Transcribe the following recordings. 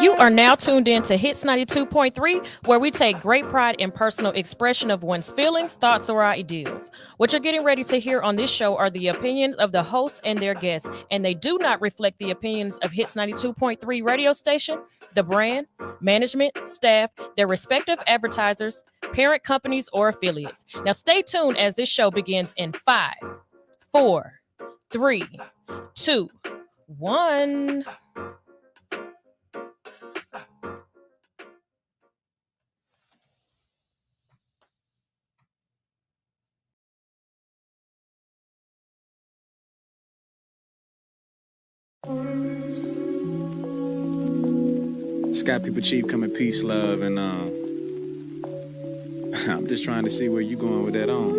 You are now tuned in to Hits 92.3, where we take great pride in personal expression of one's feelings, thoughts, or ideals. What you're getting ready to hear on this show are the opinions of the hosts and their guests, and they do not reflect the opinions of Hits 92.3 radio station, the brand, management, staff, their respective advertisers, parent companies, or affiliates. Now stay tuned as this show begins in 5, 4, 3, 2, 1. Sky People Chief coming peace, love, and I'm just trying to see where you going with that on.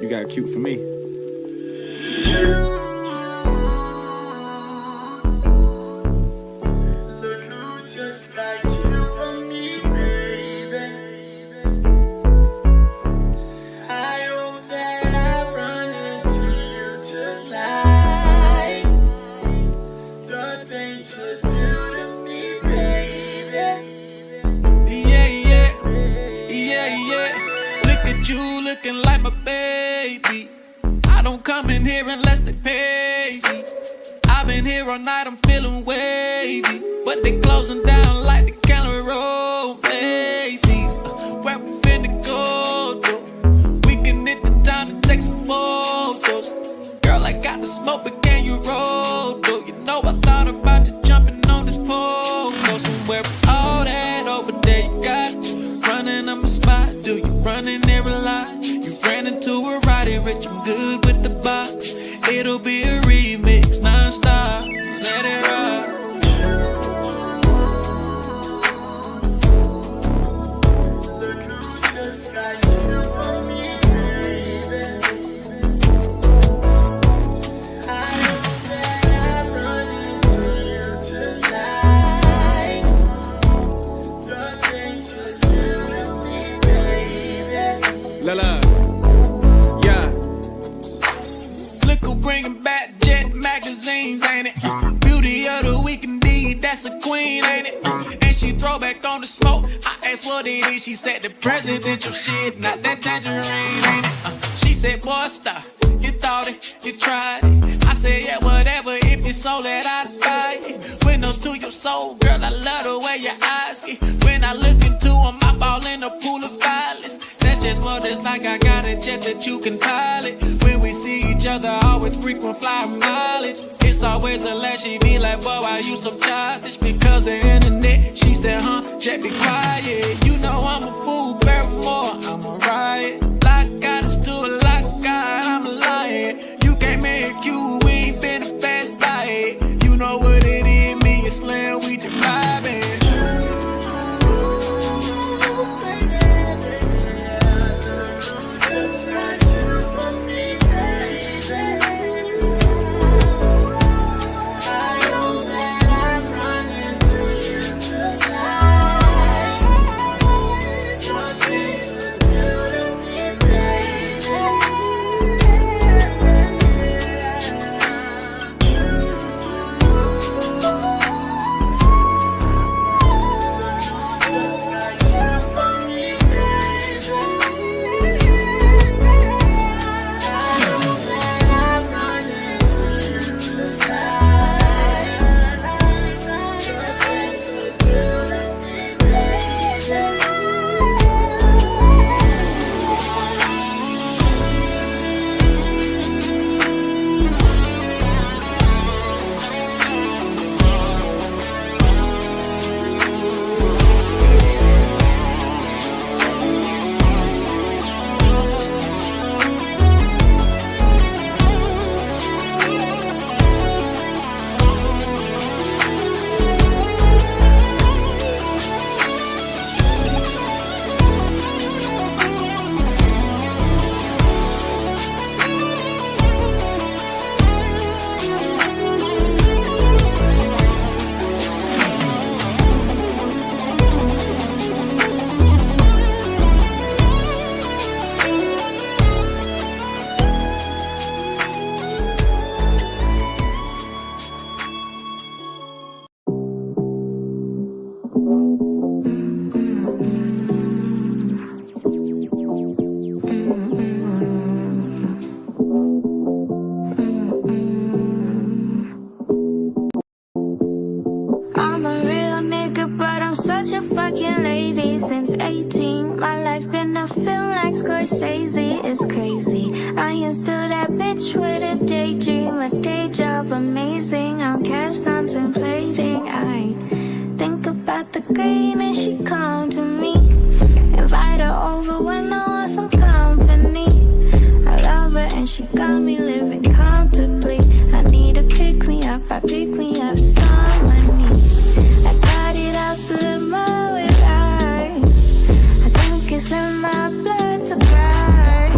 You got cute for me. Looking like my baby. I don't come in here unless they pay me. I've been here all night, I'm feeling wavy, but they closing down like the Gallery Road Macy's. Where we finna go, though? We can hit the town and take some photos. Girl, I got the smoke, but can you roll, though? You know I thought about you jumping on this pole. Go somewhere with all that over there you got. Running up my spot, do you running every line? Ran into a Roddy Rich, I'm good with the box. It'll be a remix, non-stop. Let it rock. La la. Bringing back Jet magazines, ain't it? Beauty of the week indeed, that's a queen, ain't it? And she throw back on the smoke. I asked what it is, she said the presidential shit, not that tangerine, ain't it? She said, boy, stop. You thought it, you tried it. I said, yeah, whatever, if it's so that I'd buy it. Windows to your soul, girl, I love the way your eyes get. When I look into them, I fall in a pool of violence. That's just what it's like, I got a jet that you can pilot. When we see each other, always frequent flyer mileage. It's always a laugh, she be like, boy, why you so childish? Because the internet, she said, jet be quiet. You know I'm a fool, Barrymore, I'm a riot. Like God is to a like God, I'm lying. You can't make you, we ain't been a fast diet. You know what it is, me and Slim, we just vibing. Scorsese, it's crazy. I am still that bitch with a daydream, a day job amazing. I'm cash contemplating. I think about the green and she come to me. Invite her over when I want some company. I love her and she got me living comfortably. I need to pick me up, I pick me up some money. I got it out the limo with eyes. I think it's in my blood to cry.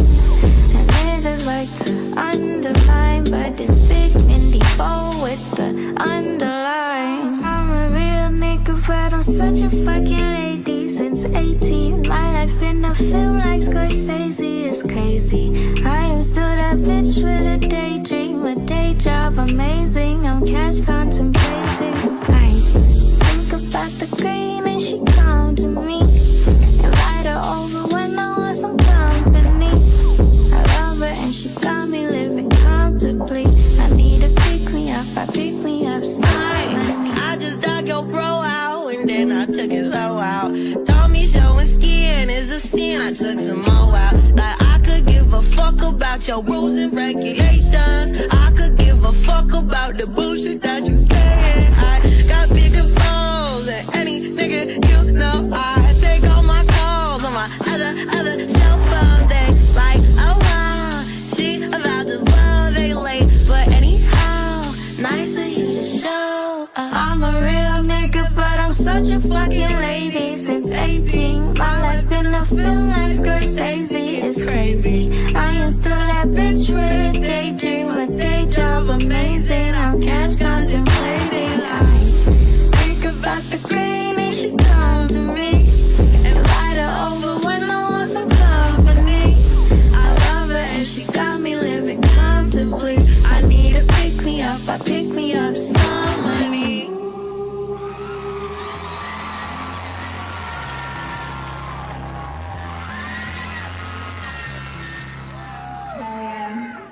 And niggas like to undermine, but it's big Mindy Bow with the underline. I'm a real nigga, but I'm such a fucking lady since 18. My life been a film like Scorsese, it's crazy. I am still that bitch with a daydream, a day job amazing. I'm cash contemplating. I think about the green and she come to me. Invite her over when I want some company. I love her and she got me living comfortably. I need to pick me up, I pick me up some money. I just dug your bro out and then I took his hoe out. Told me showing skin is a sin, I took some more out. Like I could give a fuck about your rules and regulations. I could give a fuck about the bullshit that you saying. I got bigger balls than any nigga you know. I take all my calls on my other cell phone. They like, oh wow, she about to blow, they late. But anyhow, nice of you to show. I'm a real nigga, but I'm such a fucking lady since 18. My life been a film like Scorsese, it's crazy. I am still that bitch with a daydream, a day job amazing. I'm cash contemplating. I think about the green and she come to me. Invite her over when I want some company. I love her and she got me living comfortably. I need to pick me up, I pick me up some money.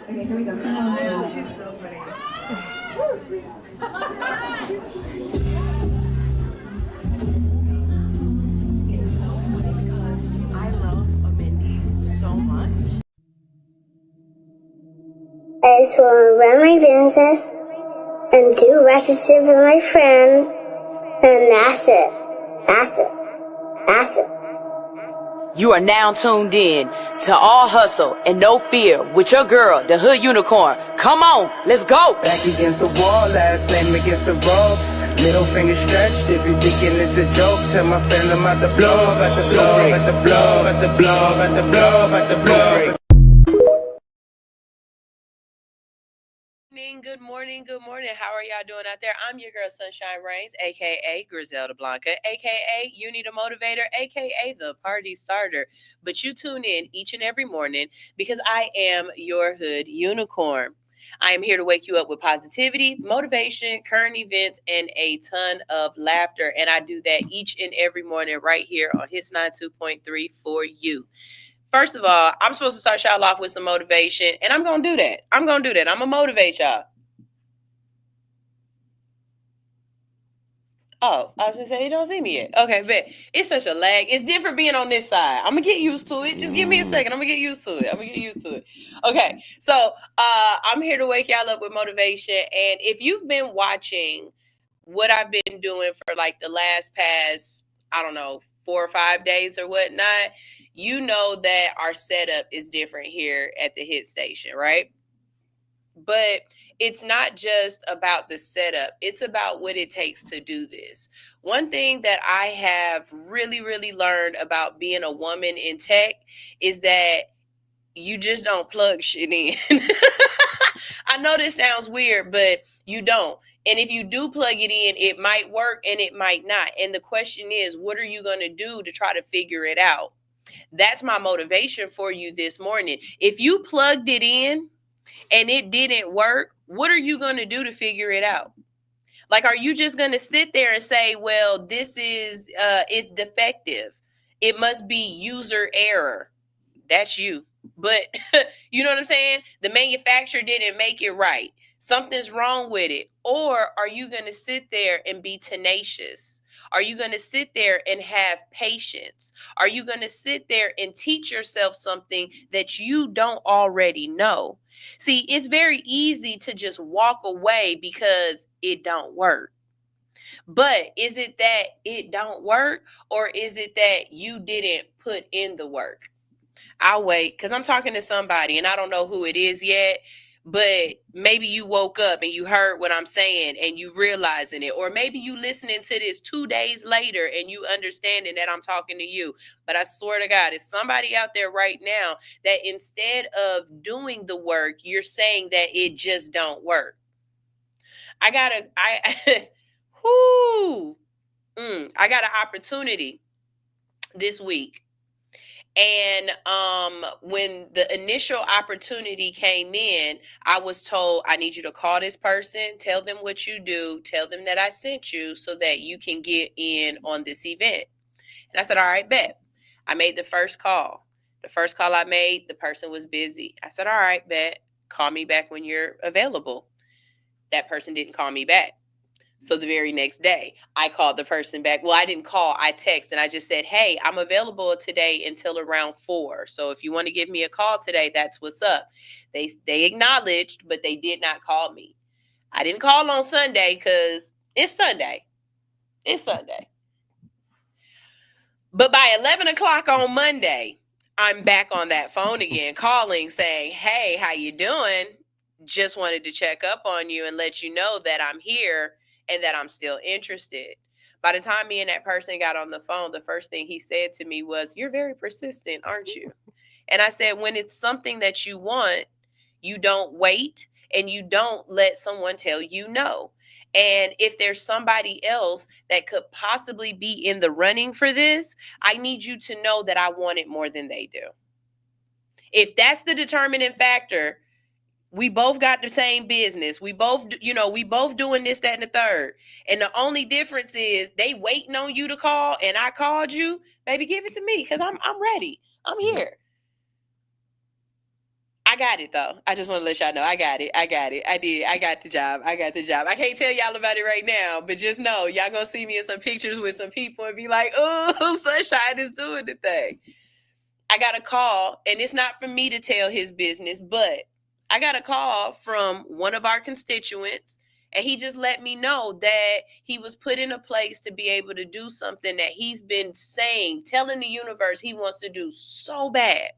Okay, here we go. Oh, she's so funny. It's so funny because I love Mindy so much. I just want to run my business and do relationship with my friends, and that's it. That's it. That's it. You are now tuned in to All Hustle and No Fear with your girl, the Hood Unicorn. Come on, let's go. Back against the wall, last name against the rope. Middle finger stretched, if you thinking it's a joke, tell my friend I'm about to blow, about to blow, about to blow, about to blow, about to blow, about to blow. Good morning. How are y'all doing out there? I'm your girl, Sunshine Reigns, a.k.a. Griselda Blanca, a.k.a. You Need a Motivator, a.k.a. The Party Starter. But you tune in each and every morning because I am your Hood Unicorn. I am here to wake you up with positivity, motivation, current events, and a ton of laughter. And I do that each and every morning right here on Hits 92.3 for you. First of all, I'm supposed to start y'all off with some motivation, and I'm going to do that. I'm going to motivate y'all. Oh, I was going to say, you don't see me yet. Okay, but it's such a lag. It's different being on this side. I'm going to get used to it. Just give me a second. I'm going to get used to it. Okay, so I'm here to wake y'all up with motivation. And if you've been watching what I've been doing for like the past, I don't know, 4 or 5 days or whatnot, you know that our setup is different here at the hit station, right? But it's not just about the setup. It's about what it takes to do this. One thing that I have really, really learned about being a woman in tech is that you just don't plug shit in. I know this sounds weird, but you don't. And if you do plug it in, it might work and it might not. And the question is, what are you going to do to try to figure it out? That's my motivation for you this morning. If you plugged it in and it didn't work, what are you going to do to figure it out? Like, are you just going to sit there and say, well, this is, it's defective. It must be user error. That's you. But you know what I'm saying? The manufacturer didn't make it right. Something's wrong with it. Or are you going to sit there and be tenacious? Are you going to sit there and have patience? Are you going to sit there and teach yourself something that you don't already know? See, it's very easy to just walk away because it don't work. But is it that it don't work, or is it that you didn't put in the work? I'll wait, because I'm talking to somebody and I don't know who it is yet, but maybe you woke up and you heard what I'm saying and you realizing it, or maybe you listening to this 2 days later and you understanding that I'm talking to you. But I swear to God, it's somebody out there right now that instead of doing the work, you're saying that it just don't work. I got an opportunity this week. And when the initial opportunity came in, I was told, I need you to call this person, tell them what you do, tell them that I sent you so that you can get in on this event. And I said, all right, bet. I made the first call. The first call I made, the person was busy. I said, all right, bet. Call me back when you're available. That person didn't call me back. So the very next day, I called the person back. Well, I didn't call, I texted, and I just said, hey, I'm available today until around 4. So if you want to give me a call today, that's what's up. They acknowledged, but they did not call me. I didn't call on Sunday because it's Sunday. It's Sunday. But by 11 o'clock on Monday, I'm back on that phone again, calling, saying, hey, how you doing? Just wanted to check up on you and let you know that I'm here and that I'm still interested. By the time me and that person got on the phone, the first thing he said to me was, you're very persistent, aren't you? And I said, when it's something that you want, you don't wait and you don't let someone tell you no. And if there's somebody else that could possibly be in the running for this, I need you to know that I want it more than they do. If that's the determining factor, we both got the same business. We both doing this, that, and the third. And the only difference is they waiting on you to call and I called you. Baby, give it to me because I'm ready. I'm here. I got it though. I just want to let y'all know I got it. I did. I got the job. I can't tell y'all about it right now, but just know y'all gonna see me in some pictures with some people and be like, oh, Sunshine is doing the thing. I got a call, and it's not for me to tell his business, but I got a call from one of our constituents, and he just let me know that he was put in a place to be able to do something that he's been telling the universe he wants to do so bad.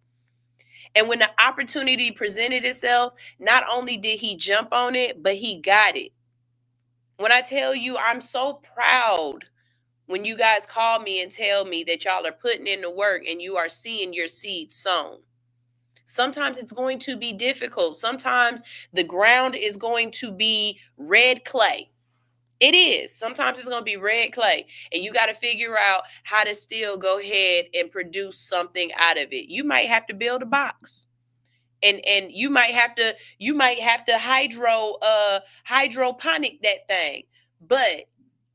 And when the opportunity presented itself, not only did he jump on it, but he got it. When I tell you, I'm so proud when you guys call me and tell me that y'all are putting in the work and you are seeing your seed sown. Sometimes it's going to be difficult. Sometimes the ground is going to be red clay. It is. Sometimes it's going to be red clay, and you got to figure out how to still go ahead and produce something out of it. You might have to build a box. And you might have to hydroponic that thing, but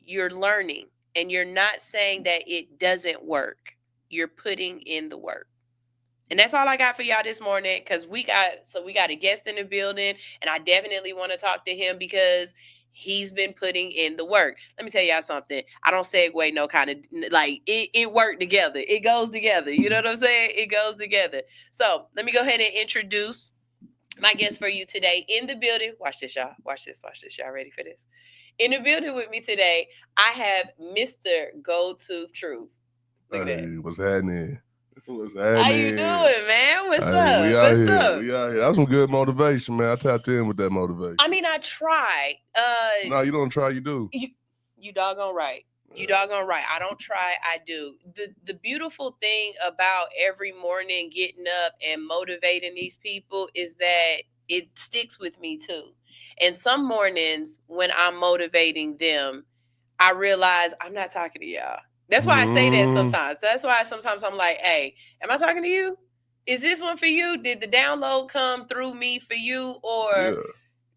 you're learning, and you're not saying that it doesn't work. You're putting in the work. And that's all I got for y'all this morning, because we got a guest in the building, and I definitely want to talk to him because he's been putting in the work. Let me tell y'all something. I don't segue no kind of like it worked together. It goes together. You know what I'm saying? It goes together. So let me go ahead and introduce my guest for you today in the building. Watch this, y'all. Watch this. Y'all ready for this? In the building with me today, I have Mr. Go-To Truth. Look at that. What's happening? What's happening? How you doing, man? What's up? We out What's here. up? We out here. That was some good motivation, man. I tapped in with that motivation. I mean, I tried. No, you don't try, you do. You doggone right. You doggone right. I don't try, I do. The beautiful thing about every morning getting up and motivating these people is that it sticks with me too. And some mornings when I'm motivating them, I realize I'm not talking to y'all. That's why I say that sometimes. That's why sometimes I'm like, hey, am I talking to you? Is this one for you? Did the download come through me for you? Or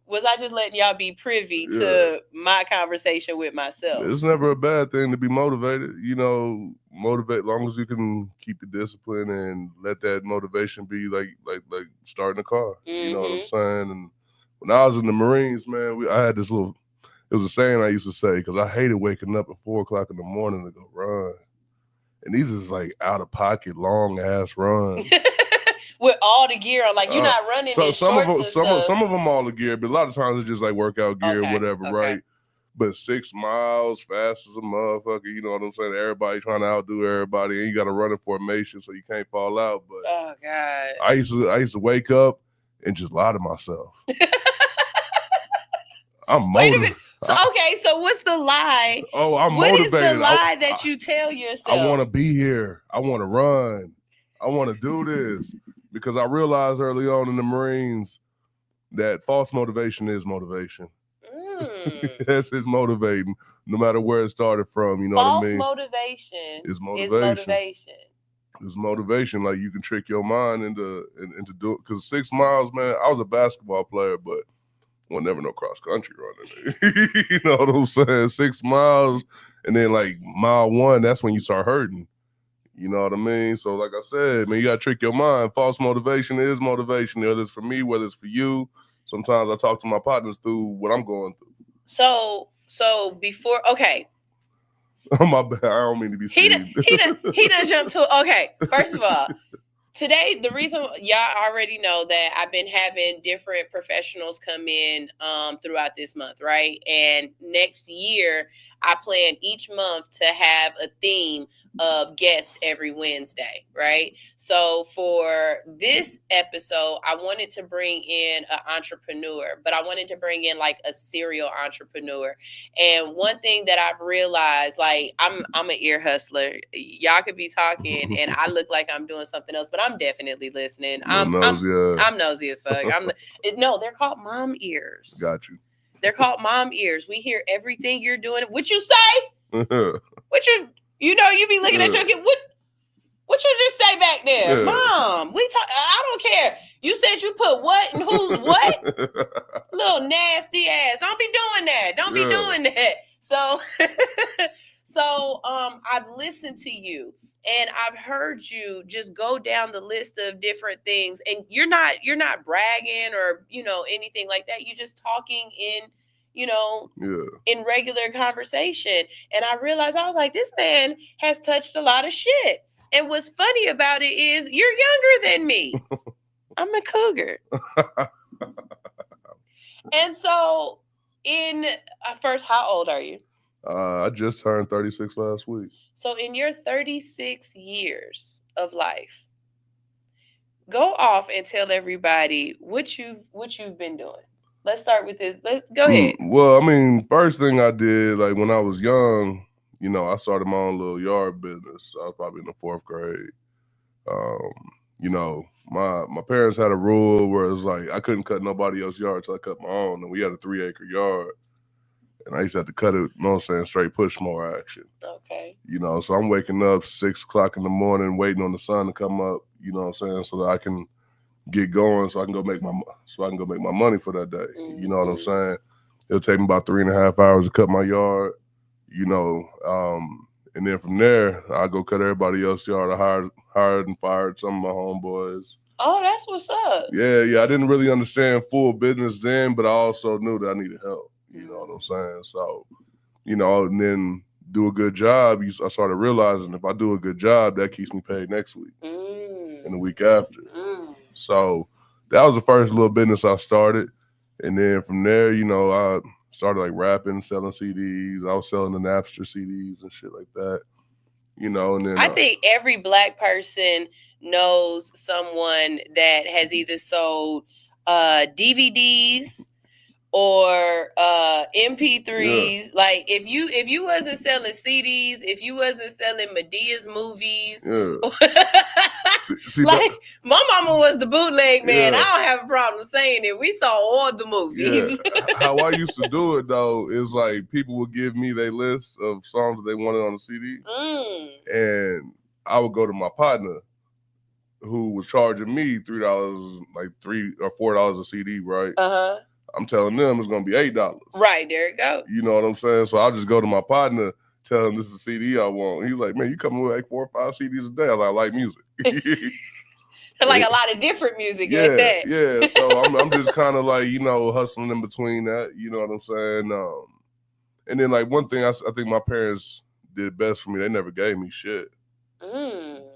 was I just letting y'all be privy to my conversation with myself? It's never a bad thing to be motivated. Motivate long as you can keep the discipline and let that motivation be like starting a car. You know what I'm saying? And when I was in the Marines, man, I had this little. It was a saying I used to say because I hated waking up at 4 o'clock in the morning to go run, and these is like out of pocket, long ass runs. With all the gear on, like you're not running in shorts and stuff. Some of them all the gear, but a lot of times it's just like workout gear, whatever, right? But 6 miles fast as a motherfucker, you know what I'm saying? Everybody trying to outdo everybody, and you got to run in formation so you can't fall out. But oh God, I used to wake up and just lie to myself. I'm motivated. So okay, so what's the lie? Oh, I'm What motivated. is the lie that you tell yourself? I want to be here. I want to run. I want to do this because I realized early on in the Marines that false motivation is motivation. Yes, it's motivating, no matter where it started from. You know false what I mean? Motivation is motivation. Is It's motivation. Like you can trick your mind into doing. Because 6 miles, man. I was a basketball player, but well, never no cross country running. You know what I'm saying? 6 miles, and then like mile 1, that's when you start hurting. You know what I mean? So like I said, man, you gotta trick your mind. False motivation is motivation. Whether it's for me, whether it's for you. Sometimes I talk to my partners through what I'm going through. So before, okay. My bad. I don't mean to be He done jumped to, okay. First of all, today, the reason y'all already know that I've been having different professionals come in throughout this month, right? And next year, I plan each month to have a theme of guests every Wednesday, right? So for this episode, I wanted to bring in an entrepreneur, but I wanted to bring in like a serial entrepreneur. And one thing that I've realized, like I'm an ear hustler. Y'all could be talking and I look like I'm doing something else, but I'm definitely listening. I'm nosy as fuck. No, they're called mom ears. Got you. They're called mom ears. We hear everything you're doing. What you say? What you know, you be looking at your kid. What you just say back there? Mom, we talk. I don't care. You said you put what and who's what? Little nasty ass. Don't be doing that. Don't be doing that. So I've listened to you and I've heard you just go down the list of different things, and you're not bragging or, you know, anything like that. You're just talking in, you know, in regular conversation. And I realized, I was like, this man has touched a lot of shit. And what's funny about it is you're younger than me. I'm a cougar. And so first, how old are you? I just turned 36 last week. So in your 36 years of life, go off and tell everybody what you've been doing. Let's start with this. Let's go ahead. Well, I mean, first thing I did, like when I was young, you know, I started my own little yard business. I was probably in the 4th grade. You know, my parents had a rule where it was like I couldn't cut nobody else's yard till I cut my own, and we had a 3-acre yard. And I used to have to cut it, you know what I'm saying, straight push mower action. Okay. You know, so I'm waking up 6 o'clock in the morning, waiting on the sun to come up, you know what I'm saying, so that I can get going, so I can go make my money for that day. Mm-hmm. You know what I'm saying? It'll take me about 3.5 hours to cut my yard, you know, and then from there, I go cut everybody else's yard. I hired and fired some of my homeboys. Oh, that's what's up. Yeah. I didn't really understand full business then, but I also knew that I needed help. You know what I'm saying? So, you know, and then do a good job. I started realizing if I do a good job, that keeps me paid next week and the week after. So that was the first little business I started. And then from there, you know, I started like rapping, selling CDs. I was selling the Napster CDs and shit like that. You know, and then I think every Black person knows someone that has either sold DVDs or MP3s. Like if you wasn't selling CDs, if you wasn't selling Medea's movies, like my mama was the bootleg man. I don't have a problem saying it. We saw all the movies. How I used to do it though is like people would give me their list of songs that they wanted on the CD, and I would go to my partner who was charging me $3, like $3 or $4 a CD, right? I'm telling them it's gonna be $8. Right, there you go. You know what I'm saying? So I'll just go to my partner, tell him this is a CD I want. He's like, man, you coming with like 4 or 5 CDs a day. I like music. Like a lot of different music Yeah, at that. yeah. So I'm just kind of like, you know, hustling in between that. You know what I'm saying? And then like one thing I think my parents did best for me. They never gave me shit.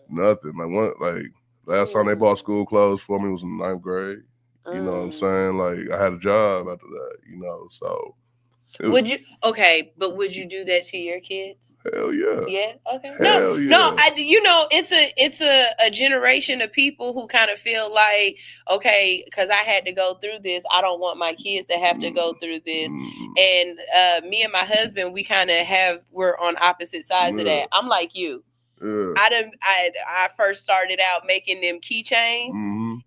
Nothing. Like last time they bought school clothes for me was in the 9th grade. You know what I'm saying? Like I had a job after that. You know, so. Would you do that to your kids? Hell yeah. Yeah. Okay. Hell No. yeah. It's a generation of people who kind of feel like, okay, because I had to go through this, I don't want my kids to have to go through this. And me and my husband, we're on opposite sides of that. I'm like you. Yeah. I first started out making them keychains,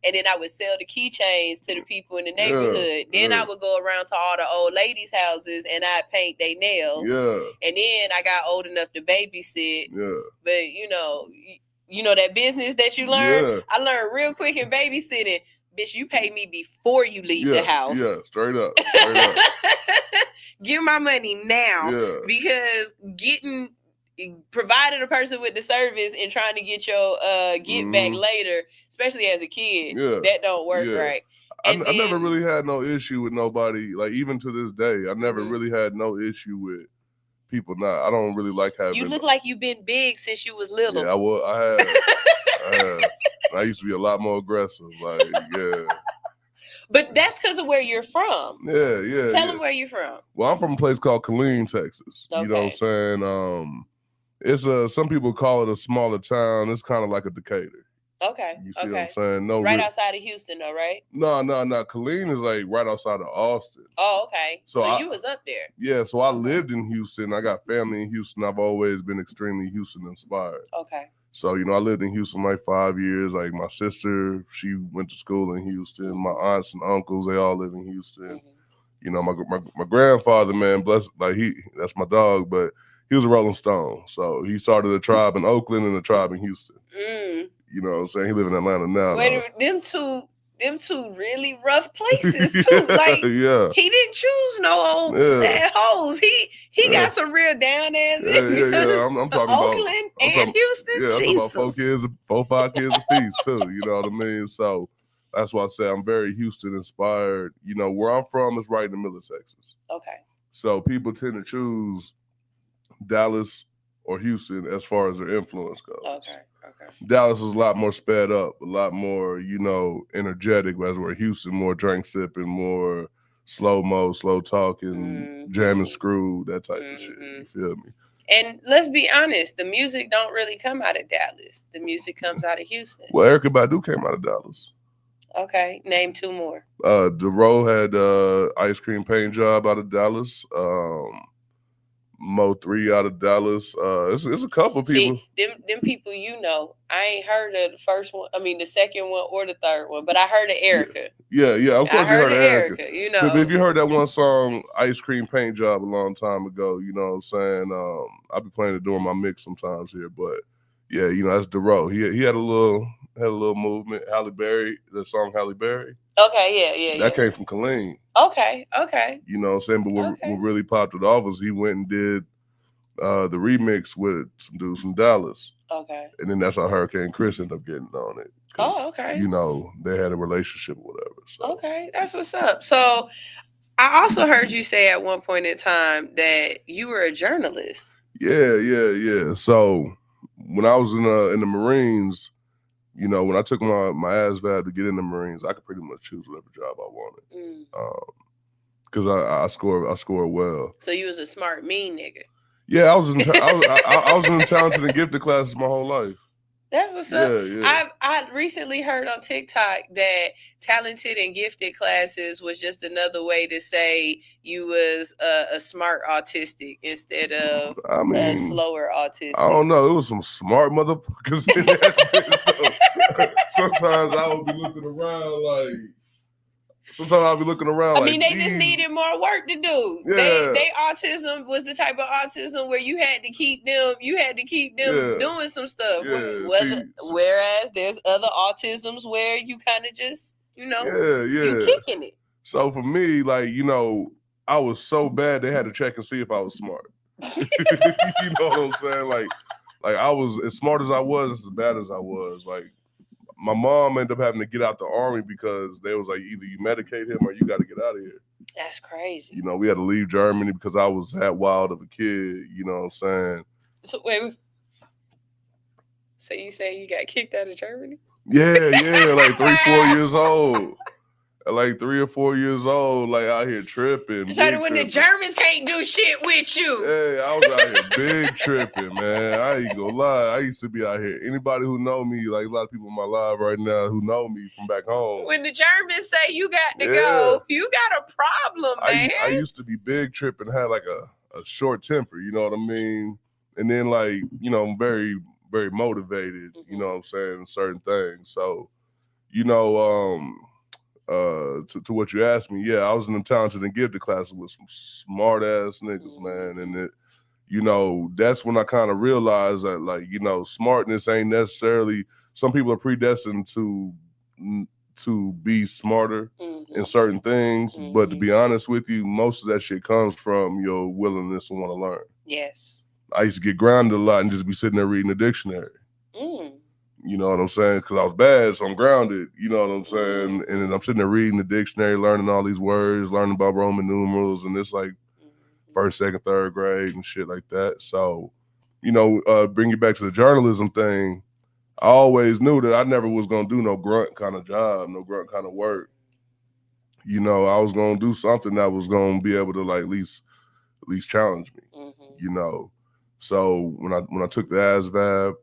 and then I would sell the keychains to the people in the neighborhood. Then I would go around to all the old ladies' houses and I'd paint their nails. Yeah. And then I got old enough to babysit. Yeah. But you know that business that you learn. Yeah. I learned real quick in babysitting. Bitch, you pay me before you leave the house. Yeah, straight up. Straight up. Give my money now, because providing a person with the service and trying to get your get back later, especially as a kid, that don't work right. I never really had no issue with nobody. Like even to this day, I never really had no issue with people. I don't really like having. You look like you've been big since you was little. Yeah, I had. I used to be a lot more aggressive. Like yeah. But that's because of where you're from. Yeah. Tell them where you're from. Well, I'm from a place called Killeen, Texas. Okay. You know what I'm saying? It's some people call it a smaller town. It's kind of like a Decatur. Okay. You see what I'm saying? No, right outside of Houston, though, right? No. Killeen is like right outside of Austin. Oh, okay. So you was up there. Yeah. So I lived in Houston. I got family in Houston. I've always been extremely Houston inspired. Okay. So I lived in Houston like 5 years. Like my sister, she went to school in Houston. My aunts and uncles, they all live in Houston. My grandfather, man, bless, like that's my dog, but he was a Rolling Stone. So he started a tribe in Oakland and a tribe in Houston. You know what I'm saying? He live in Atlanta now. Wait, them two really rough places too. Like he didn't choose no old hoes. He got some real down ass. Yeah. I'm talking Oakland and Houston. Yeah, I'm talking about 5 kids apiece too. You know what I mean? So that's why I say I'm very Houston inspired. You know, where I'm from is right in the middle of Texas. Okay. So people tend to choose Dallas or Houston as far as their influence goes. Okay. Dallas is a lot more sped up, a lot more, energetic, whereas where Houston more drink sipping, more slow-mo, slow talking, jamming screw, that type of shit. You feel me? And let's be honest, the music don't really come out of Dallas. The music comes out of Houston. Well, Erykah Badu came out of Dallas. Okay, name 2 more. DeRoe had ice cream paint job out of Dallas. Mo 3 out of Dallas. It's a couple people. See, them people, I ain't heard of the first one. I mean, the second one or the third one, but I heard of Erykah. Yeah. Of course, I heard of Erykah. But if you heard that one song, "Ice Cream Paint Job," a long time ago, you know what I'm saying. I'll be playing it during my mix sometimes here, but yeah, that's DeRoe. He had a little movement. Halle Berry, the song Halle Berry. Okay, yeah. That came from Killeen. Okay. You know what I'm saying? But what really popped it off was he went and did the remix with some dudes from Dallas. Okay. And then that's how Hurricane Chris ended up getting on it. Oh, okay. They had a relationship or whatever. So. Okay, that's what's up. So I also heard you say at one point in time that you were a journalist. Yeah. So when I was in the Marines, when I took my ASVAB to get in the Marines, I could pretty much choose whatever job I wanted. Because I scored well. So you was a smart, mean nigga. Yeah, I was in talented and gifted classes my whole life. That's what's up. Yeah. I recently heard on TikTok that talented and gifted classes was just another way to say you was a smart autistic instead of a slower autistic. I don't know. It was some smart motherfuckers in that. Sometimes I would be looking around like. I mean, they just needed more work to do. Yeah. They autism was the type of autism where you had to keep them doing some stuff. Yeah. Whereas there's other autisms where you kind of just, you kicking it. So for me, I was so bad they had to check and see if I was smart. You know what I'm saying? Like I was as smart as I was, as bad as I was. Like my mom ended up having to get out the Army because they was like, either you medicate him or you got to get out of here. That's crazy. You know, we had to leave Germany because I was that wild of a kid. You know what I'm saying? So wait. So you say you got kicked out of Germany? Yeah, like 3-4 years old. Like 3 or 4 years old, like out here tripping. So when the Germans can't do shit with you. Hey, I was out here big tripping, man. I ain't gonna lie. I used to be out here. Anybody who know me, like a lot of people in my life right now who know me from back home. When the Germans say you got to go, you got a problem, man. I used to be big tripping, had like a short temper, you know what I mean? And then like, you know, I'm very, very motivated, you know what I'm saying, in certain things. So, you know, to what you asked me, yeah, I was in the talented and gifted classes with some smart ass niggas, man. And it, you know, that's when I kind of realized that, like, you know, smartness ain't necessarily, some people are predestined to be smarter in certain things, but to be honest with you, most of that shit comes from your willingness to want to learn. Yes. I used to get grounded a lot and just be sitting there reading the dictionary. You know what I'm saying? Because I was bad, so I'm grounded. You know what I'm saying? And then I'm sitting there reading the dictionary, learning all these words, learning about Roman numerals, and it's like first, second, third grade and shit like that. So, you know, bring you back to the journalism thing. I always knew that I never was gonna do no grunt kind of job, no grunt kind of work. You know, I was gonna do something that was gonna be able to like at least challenge me. You know, so when I took the ASVAB,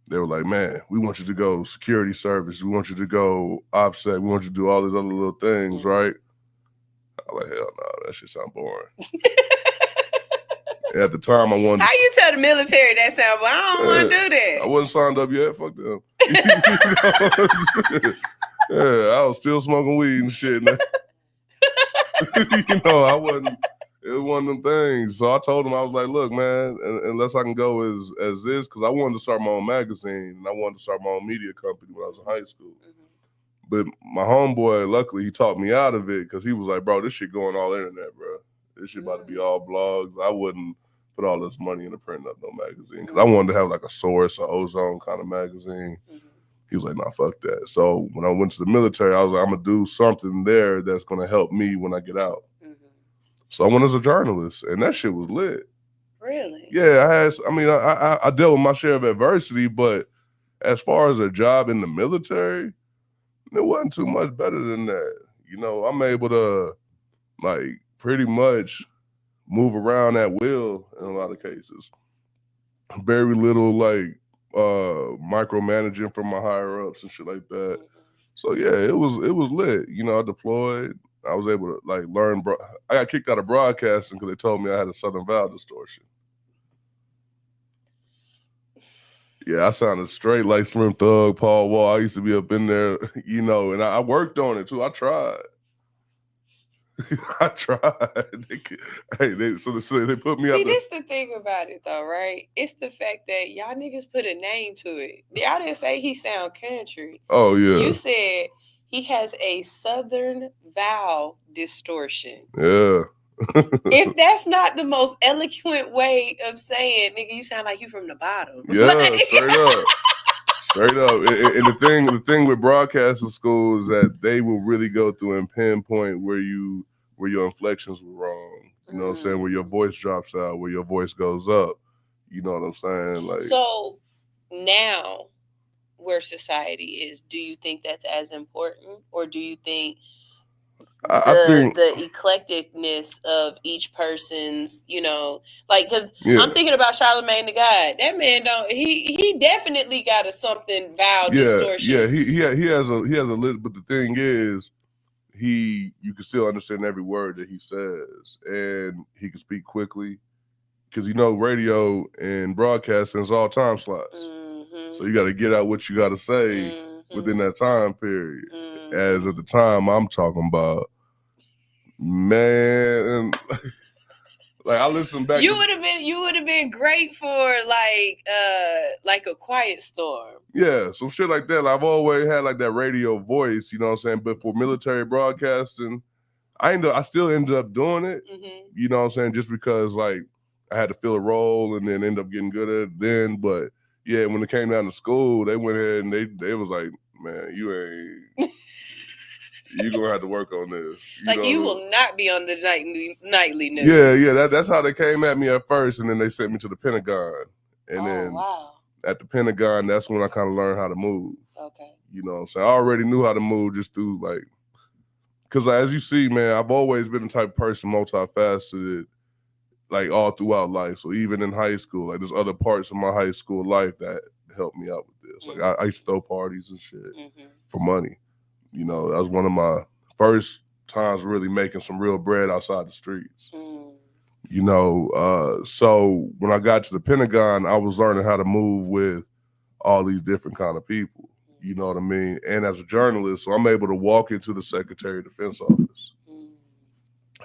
they were like, man, we want you to go security service. We want you to go OPSEC. We want you to do all these other little things, right? I'm like, hell no, that shit sound boring. At the time, I wanted How you tell the military that sound boring? I don't want to do that. I wasn't signed up yet. Fuck them. I was still smoking weed and shit. You know, I wasn't. It was one of them things. So I told him, I was like, look, man, unless I can go as this, because I wanted to start my own magazine and I wanted to start my own media company when I was in high school. But my homeboy, luckily, he talked me out of it because he was like, bro, this shit going all internet, bro. This shit about to be all blogs. I wouldn't put all this money into printing up no magazine because I wanted to have like a Source or Ozone kind of magazine. He was like, nah, fuck that. So when I went to the military, I was like, I'm going to do something there that's going to help me when I get out. So I went as a journalist, and that shit was lit. Really? Yeah, I dealt with my share of adversity, but as far as a job in the military, it wasn't too much better than that. You know, I'm able to, like, pretty much move around at will in a lot of cases. Very little, like, micromanaging from my higher-ups and shit like that. So, yeah, it was lit. You know, I deployed. I was able to like learn. I got kicked out of broadcasting because they told me I had a Southern vowel distortion. Yeah, I sounded straight like Slim Thug, Paul Wall. I used to be up in there, you know, and I worked on it too. I tried. I tried. They put me out. See, this the thing about it though, right? It's the fact that y'all niggas put a name to it. Y'all didn't say he sound country. Oh yeah. You said he has a Southern vowel distortion. Yeah. If that's not the most eloquent way of saying, nigga, you sound like you from the bottom. Yeah, straight up. Straight up. And the thing with broadcasting school is that they will really go through and pinpoint where your inflections were wrong. You know what I'm saying? Where your voice drops out, where your voice goes up. You know what I'm saying? Like, so now where society is, do you think that's as important, or do you think I think the eclecticness of each person's, you know, like, because I'm thinking about Charlamagne the God. That man he definitely got a something vowel distortion. Yeah, he has a list, but the thing is, you can still understand every word that he says, and he can speak quickly because you know radio and broadcasting is all time slots. So you got to get out what you got to say within that time period. As at the time I'm talking about, man, like I listened back. You would have been great for like a Quiet Storm. Yeah, some shit like that. Like, I've always had like that radio voice, you know what I'm saying? But for military broadcasting, I still ended up doing it. You know what I'm saying? Just because like I had to fill a role and then end up getting good at it then. But yeah, when it came down to school, they went ahead and they was like, man, you ain't. You gonna have to work on this. You will not be on the nightly news. Yeah. That's how they came at me at first, and then they sent me to the Pentagon, and then wow. at the Pentagon, that's when I kind of learned how to move. Okay. You know what I'm saying? I already knew how to move just through because as you see, man, I've always been the type of person, multifaceted, all throughout life. So even in high school, there's other parts of my high school life that helped me out with this. I used to throw parties and shit for money. You know, that was one of my first times really making some real bread outside the streets. You know, so when I got to the Pentagon, I was learning how to move with all these different kind of people. You know what I mean? And as a journalist, so I'm able to walk into the Secretary of Defense office.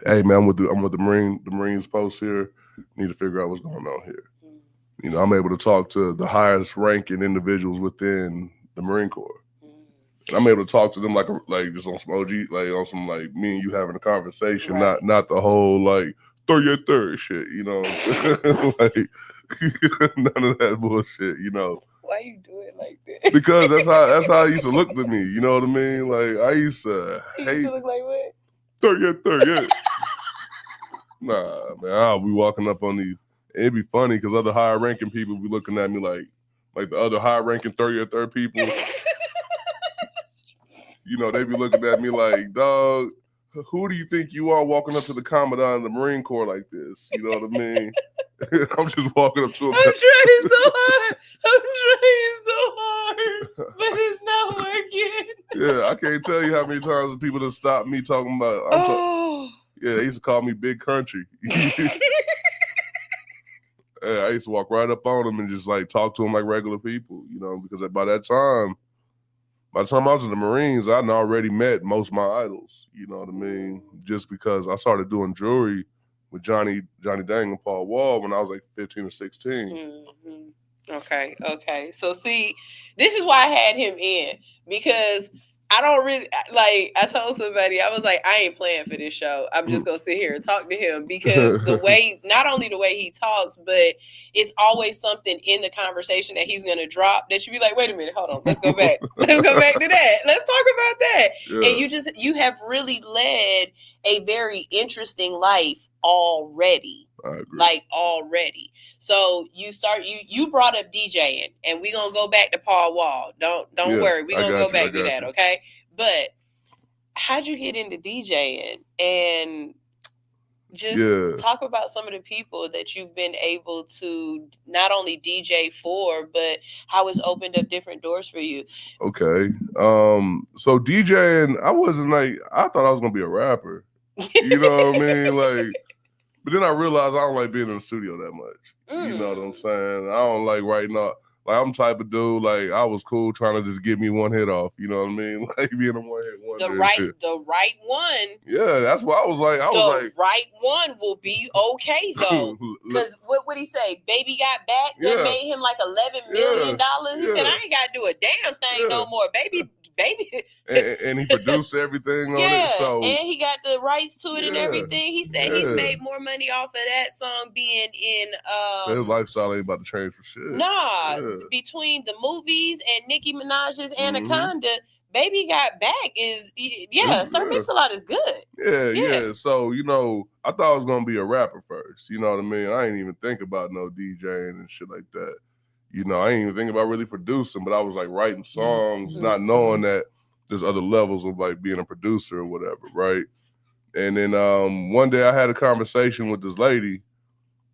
Hey man, I'm with the Marines post here. Need to figure out what's going on here. You know, I'm able to talk to the highest ranking individuals within the Marine Corps. And I'm able to talk to them like just on some OG, on some me and you having a conversation, right. not the whole throw your third shit, you know. None of that bullshit, you know. Why you do it like that? Because that's how it used to look to me, you know what I mean? I used to hate. Used to look like what? Third, yeah. Nah, man, I'll be walking up on these. It'd be funny because other higher ranking people be looking at me like the other high ranking third people. You know, they be looking at me like, dog, who do you think you are walking up to the Commandant of the Marine Corps like this? You know what I mean? I'm just walking up to him. I'm trying so hard, but it's not working. Yeah, I can't tell you how many times people have stopped me talking about. Yeah, they used to call me Big Country. Yeah, I used to walk right up on them and just talk to them like regular people, you know, because by the time I was in the Marines, I'd already met most of my idols, you know what I mean? Just because I started doing jewelry with Johnny Dang and Paul Wall when I was 15 or 16. Okay. So see, this is why I had him in, because I don't really I told somebody, I was like, I ain't playing for this show. I'm just gonna sit here and talk to him because not only the way he talks, but it's always something in the conversation that he's gonna drop that you be like, wait a minute, hold on, let's go back. Let's go back to that. Let's talk about that. Yeah. And you have really led a very interesting life already. I agree. Already. So you brought up DJing, and we're gonna go back to Paul Wall. Don't worry, we're gonna go back to that, okay? But how'd you get into DJing, and just talk about some of the people that you've been able to not only DJ for, but how it's opened up different doors for you? Okay. So DJing, I thought I was gonna be a rapper. You know what I mean? But then I realized I don't like being in the studio that much. You know what I'm saying? I don't like writing up. I'm the type of dude, I was cool trying to just get me one hit off. You know what I mean? Being a one-hit wonder. The right one. Yeah, that's what I was like. The right one will be okay, though. Because what would he say? Baby Got Back? That made him $11 million. He said, I ain't got to do a damn thing no more. Baby. And he produced everything on it. So and he got the rights to it and everything. He said he's made more money off of that song being in so his lifestyle ain't about to change for shit. Nah, between the movies and Nicki Minaj's Anaconda, Baby Got Back is Sir Mix-a-Lot is good. Yeah. So, you know, I thought I was gonna be a rapper first. You know what I mean? I ain't even think about no DJing and shit like that. You know, I ain't even think about really producing, but I was writing songs, not knowing that there's other levels of being a producer or whatever, right? And then one day I had a conversation with this lady,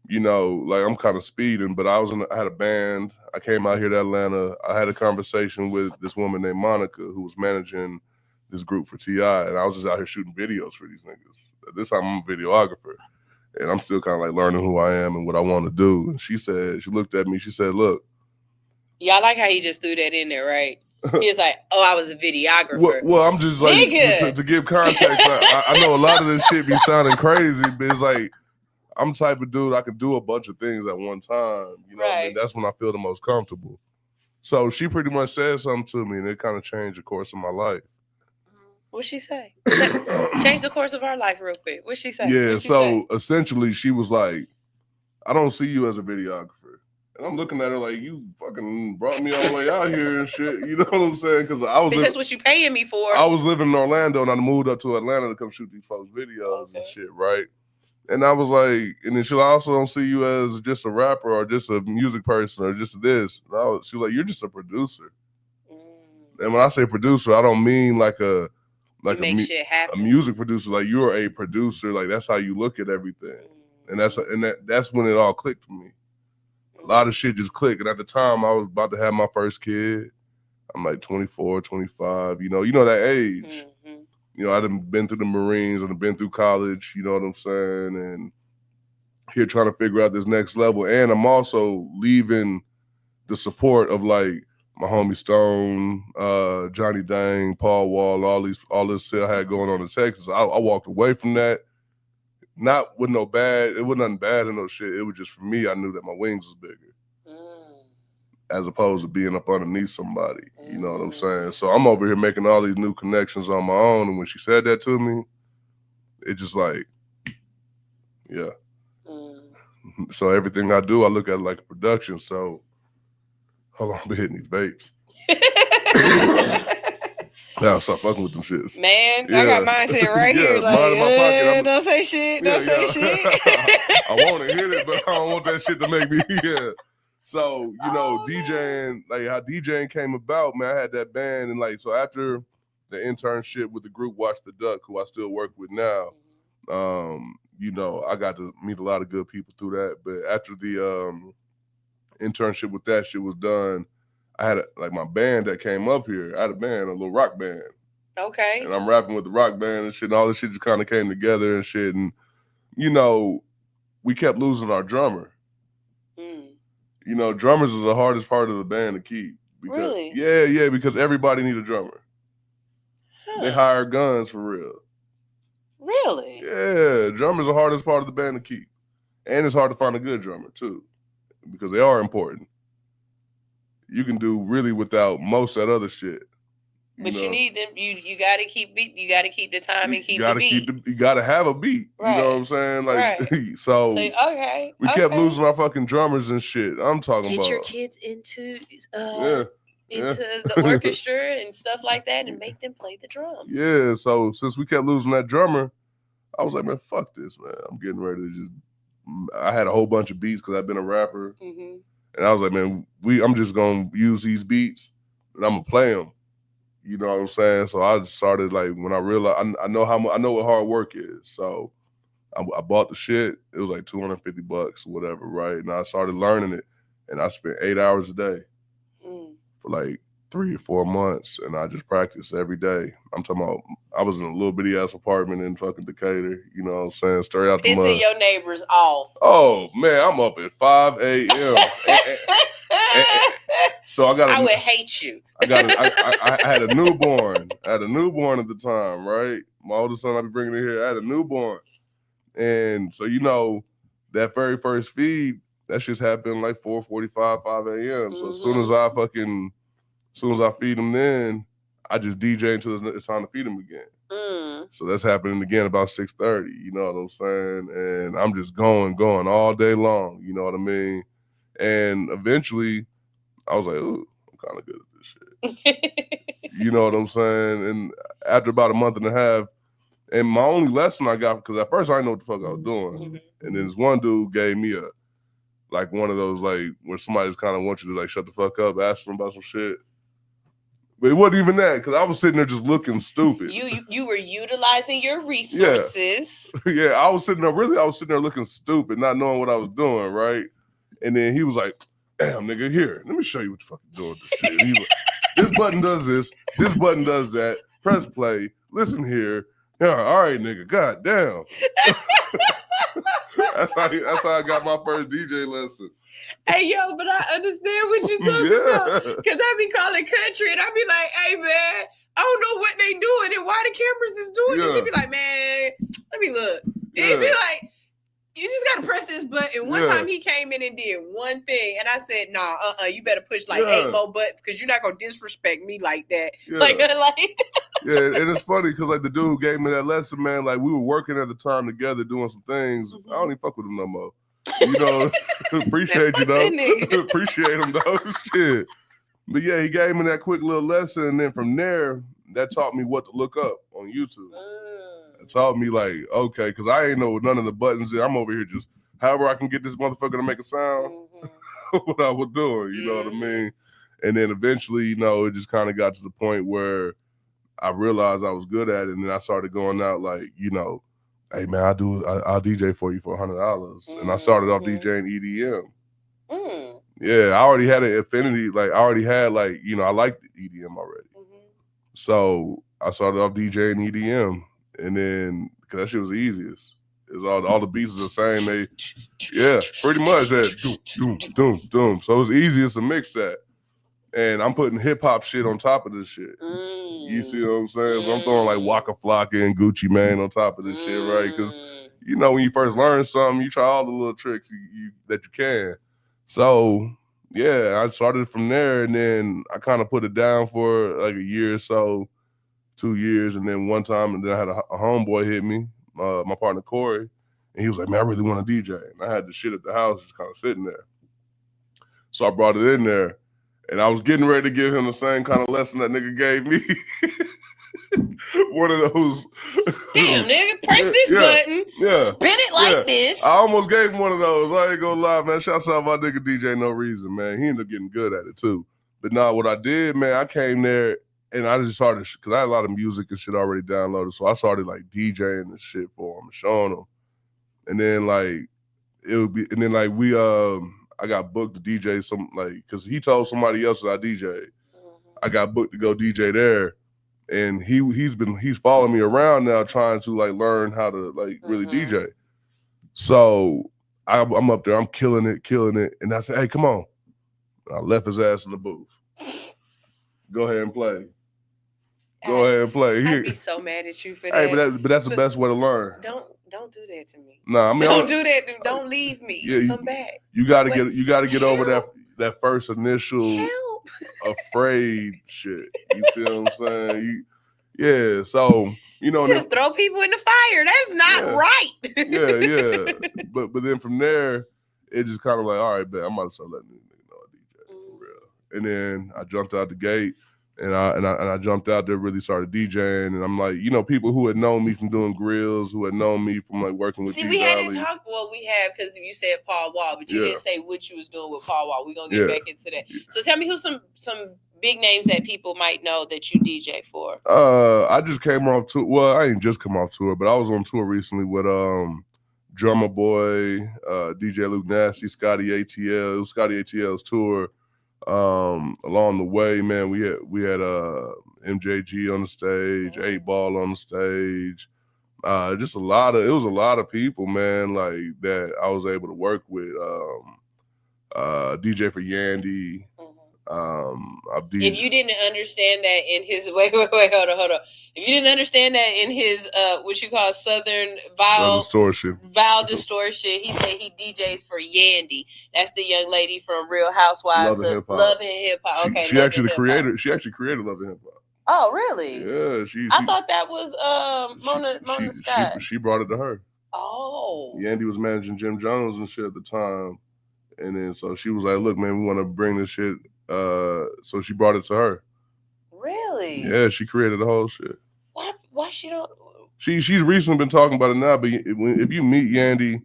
you know, I'm kind of speeding, but I had a band. I came out here to Atlanta. I had a conversation with this woman named Monica who was managing this group for T.I., and I was just out here shooting videos for these niggas. At this time, I'm a videographer. And I'm still kind of learning who I am and what I want to do. And she looked at me, she said, look. Yeah, I like how he just threw that in there, right? He was like, oh, I was a videographer. Well I'm just to give context, I know a lot of this shit be sounding crazy, but it's I'm the type of dude I can do a bunch of things at one time. You know what I mean? That's when I feel the most comfortable. So she pretty much said something to me and it kind of changed the course of my life. What'd she say? Change the course of our life real quick. What'd she say? Yeah, essentially she was like, I don't see you as a videographer. And I'm looking at her like, you fucking brought me all the way out here and shit. You know what I'm saying? Because Bitch, that's what you paying me for. I was living in Orlando and I moved up to Atlanta to come shoot these folks' videos and shit, right? And I was like, and then she also don't see you as just a rapper or just a music person or just this. And she was like, you're just a producer. And when I say producer, I don't mean like a shit happen. A music producer. Like you're a producer. Like that's how you look at everything. And that's when it all clicked for me. A lot of shit just clicked. And at the time, I was about to have my first kid. I'm like 24, 25. You know that age. Mm-hmm. You know, I've been through the Marines. I've been through college. You know what I'm saying? And here trying to figure out this next level. And I'm also leaving the support of like my homie Stone, Johnny Dang, Paul Wall, all this shit I had going on in Texas. I walked away from that. Not with no bad, it wasn't nothing bad in no shit. It was just for me, I knew that my wings was bigger. As opposed to being up underneath somebody. You know what I'm saying? So I'm over here making all these new connections on my own. And when she said that to me, it just like, yeah. So everything I do, I look at it like a production. So hold on, I've been hitting these vapes. Yeah, I'll stop fucking with them shits. Man, yeah. I got mine sitting right here. Like, mine in my pocket. Don't say shit. Don't say shit. I want to hit it, but I don't want that shit to make me, So, you know, DJing, like how DJing came about, man, I had that band. And like, so after the internship with the group Watch the Duck, who I still work with now, you know, I got to meet a lot of good people through that. But after the internship with that shit was done, I had like my band that came up here. I had a band, a little rock band. Okay. And I'm rapping with the rock band and shit. And all this shit just kind of came together and shit. And, you know, we kept losing our drummer. You know, drummers is the hardest part of the band to keep. Because, really? Yeah, because everybody need a drummer. Huh. They hire guns for real. Really? Yeah, drummers are the hardest part of the band to keep. And it's hard to find a good drummer, too. Because they are important. You can do really without most of that other shit. But you need them. You got to keep beat. You got to keep the time and keep the beat. You got to have a beat. Right. You know what I'm saying? Like, right. so okay. We kept losing our fucking drummers and shit. I'm talking about. Get your kids into the orchestra and stuff like that, and make them play the drums. Yeah. So since we kept losing that drummer, I was like, man, fuck this, man. I'm getting ready to just. I had a whole bunch of beats because I've been a rapper. Mm-hmm. And I was like, man, I'm just going to use these beats and I'm going to play them. You know what I'm saying? So I just started like, when I realized, I know what hard work is. So I bought the shit. It was like $250 or whatever, right? And I started learning it. And I spent 8 hours a day for like 3 or 4 months. And I just practiced every day. I'm talking about, I was in a little bitty ass apartment in fucking Decatur. You know what I'm saying? Straight out the mud. Pissing your neighbors off. Oh, man, I'm up at 5 a.m. So I would hate you. I had a newborn. I had a newborn at the time, right? My oldest son, I'd be bringing it here. I had a newborn. And so, you know, that very first feed, that shit's happened like 4:45, 5 a.m. So as soon as I feed him then, I just DJ until it's time to feed him again. So that's happening again about 6:30, you know what I'm saying? And I'm just going all day long, you know what I mean? And eventually, I was like, ooh, I'm kind of good at this shit. You know what I'm saying? And after about a month and a half, and my only lesson I got, because at first I didn't know what the fuck I was doing. And then this one dude gave me one of those, like, where somebody just kind of wants you to, like, shut the fuck up, ask them about some shit. But it wasn't even that, because I was sitting there just looking stupid. You were utilizing your resources. Yeah, I was sitting there looking stupid, not knowing what I was doing, right? And then he was like, damn, nigga, here, let me show you what the fuck you're doing with this shit. And he was like, this button does this button does that, press play, listen here. Yeah, all right, nigga, god damn. That's how I got my first DJ lesson. Hey, yo, but I understand what you're talking about. Because I be calling country and I be like, hey, man, I don't know what they doing and why the cameras is doing this. They be like, man, let me look. And he be like, you just got to press this button. One time he came in and did one thing. And I said, nah, you better push like 8 more buttons because you're not going to disrespect me like that. Yeah, and it's funny because like the dude who gave me that lesson, man, like we were working at the time together doing some things. I don't even fuck with him no more. You know, appreciate you Fuck though. that nigga. Appreciate him though. Shit. But yeah, he gave me that quick little lesson, and then from there, that taught me what to look up on YouTube. It taught me like, okay, because I ain't know none of the buttons. I'm over here just however I can get this motherfucker to make a sound. What I was doing, you know what I mean? And then eventually, you know, it just kind of got to the point where I realized I was good at it, and then I started going out like, you know, hey man, I'll DJ for you for $100, and I started off DJing EDM. Yeah, I already had an affinity, like I already had like, you know, I liked EDM already, so I started off DJing EDM, and then because that shit was the easiest. Is all the beats are the same. They, yeah, pretty much that doom, doom, doom, doom. So it was easiest to mix that. And I'm putting hip hop shit on top of this shit. You see what I'm saying? So I'm throwing like Waka Flocka and Gucci Mane on top of this shit, right? Because you know when you first learn something, you try all the little tricks that you can. So yeah, I started from there, and then I kind of put it down for like a year or so, 2 years, and then one time, and then I had a homeboy hit me. My partner Corey, and he was like, man, I really want to DJ. And I had the shit at the house just kind of sitting there. So I brought it in there, and I was getting ready to give him the same kind of lesson that nigga gave me. One of those. Damn, nigga, press this button, spin it like this. I almost gave him one of those. I ain't gonna lie, man. Shouts out my nigga DJ No Reason, man. He ended up getting good at it too. But nah, what I did, man, I came there, and I just started, because I had a lot of music and shit already downloaded. So I started like DJing and shit for him and showing him. And then like, it would be, and then like I got booked to DJ some, like, because he told somebody else that I DJ. I got booked to go DJ there. And he's following me around now trying to like learn how to like really DJ. So I'm up there, I'm killing it. And I said, hey, come on. I left his ass in the booth. Go ahead and play. Go ahead and play. I'd be so mad at you for that. Hey, but that's the best way to learn. Don't do that to me. Nah, I mean, don't do that. Don't leave me. Yeah, come back. You gotta get over that first initial afraid shit. You see what I'm saying? Yeah. So you know, just throw people in the fire. That's not right. yeah. But then from there, it just kind of like, all right, bet I'm about to start letting these niggas know I DJ for real. And then I jumped out the gate. And I jumped out there, really started DJing, and I'm like, you know, people who had known me from doing grills, who had known me from like working with. See, we hadn't talked. Well, we have, because you said Paul Wall, but you didn't say what you was doing with Paul Wall. We're gonna get back into that. So tell me who's some big names that people might know that you DJ for. I just came off tour. Well, I ain't just come off tour, but I was on tour recently with Drummer Boy, DJ Luke Nasty, Scotty ATL. It was Scotty ATL's tour. Along the way, man, we had MJG on the stage, 8 Ball on the stage, just it was a lot of people, man, like that I was able to work with. DJ for Yandy. If you didn't understand that in his wait, hold on. If you didn't understand that in his what you call Southern vowel distortion, he said he DJs for Yandy. That's the young lady from Real Housewives of Love and Hip Hop. Okay, she actually created Love and Hip Hop. Oh, really? Yeah, I thought that was Mona Scott. She brought it to her. Oh, Yandy was managing Jim Jones and shit at the time, and then so she was like, "Look, man, we want to bring this shit." So she brought it to her. Really? Yeah, she created the whole shit. Why she don't? She's recently been talking about it now. But if you meet Yandy,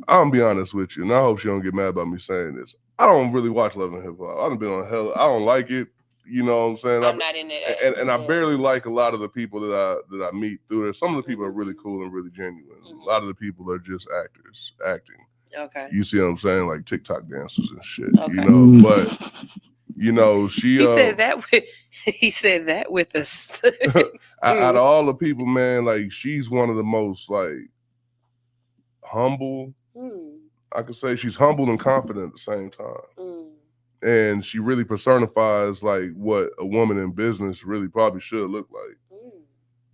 I'm gonna be honest with you, and I hope she don't get mad about me saying this. I don't really watch Love and Hip Hop. I done been on hell. I don't like it. You know what I'm saying? I'm not in it. And I barely like a lot of the people that I meet through there. Some of the people are really cool and really genuine. A lot of the people are just actors acting. Okay. You see what I'm saying? Like TikTok dancers and shit. Okay. You know, but you know, he said that with us. Out of all the people, man, like she's one of the most like humble. I could say she's humble and confident at the same time. And she really personifies like what a woman in business really probably should look like.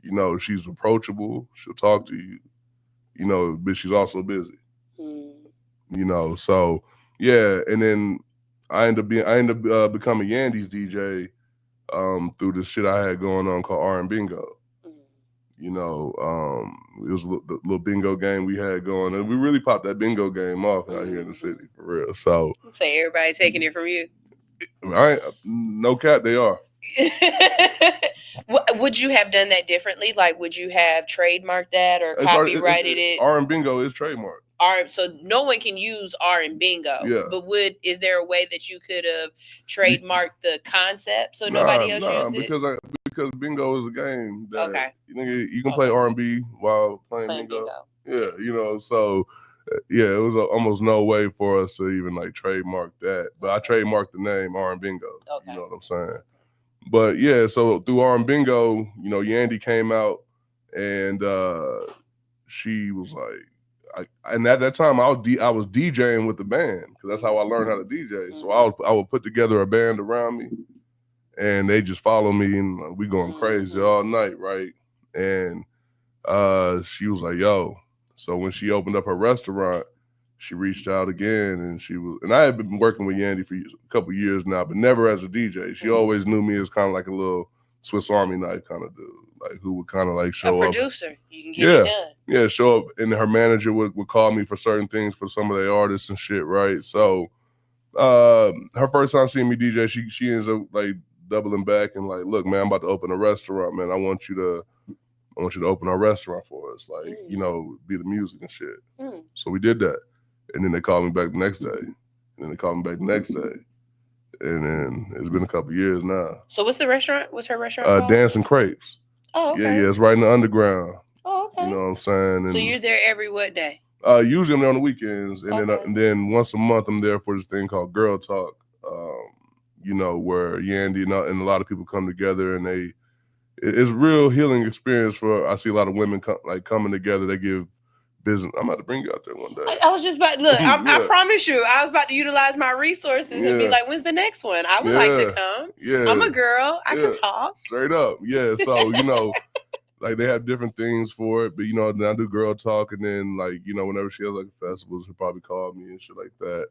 You know, she's approachable. She'll talk to you. You know, but she's also busy. You know, so yeah, and then I ended up becoming Yandy's DJ through this shit I had going on called R and Bingo. You know, it was the little bingo game we had going, and we really popped that bingo game off out here in the city for real. So, say everybody taking it from you. No cap, they are. Would you have done that differently? Like, would you have trademarked that or copyrighted it? R and bingo is trademarked. So no one can use R and bingo. Yeah. But is there a way that you could have trademarked the concept so nobody else used it? Because bingo is a game that Okay. you can play R&B while playing bingo. Yeah, you know, so yeah, it was almost no way for us to even like trademark that. But I trademarked the name R and bingo. Okay. You know what I'm saying? But yeah, so through R and bingo, you know, Yandy came out and she was like, and at that time I was DJing with the band because that's how I learned how to DJ. So I would put together a band around me, and they just follow me, and we going crazy all night, right? And she was like, "Yo," so when she opened up her restaurant, she reached out again, and I had been working with Yandy for a couple years now, but never as a DJ. She always knew me as kind of like a little Swiss Army knife kind of dude, like who would kind of like show up. A producer, you can get it done. Yeah, show up, and her manager would call me for certain things for some of their artists and shit, right? So her first time seeing me DJ, she ends up like doubling back and like, "Look, man, I'm about to open a restaurant, man. I want you to open our restaurant for us, like, you know, be the music and shit." So we did that. And then they called me back the next day. And then they called me back the next day. And then it's been a couple years now. So what's the restaurant? What's her restaurant called? Dancing Crepes. Oh, okay. Yeah, it's right in the underground. Oh, okay. You know what I'm saying? And so you're there every what day? Usually I'm there on the weekends. And then once a month I'm there for this thing called Girl Talk. You know, where Yandy and a lot of people come together, and it's real healing experience I see a lot of women coming together. They give business. I'm about to bring you out there one day. I was just about to look. I promise you, I was about to utilize my resources and be like, "When's the next one? I would like to come. Yeah, I'm a girl. I can talk straight up. Yeah, so you know, like they have different things for it, but you know, then I do Girl Talk, and then like you know, whenever she has like festivals, she'll probably call me and shit like that.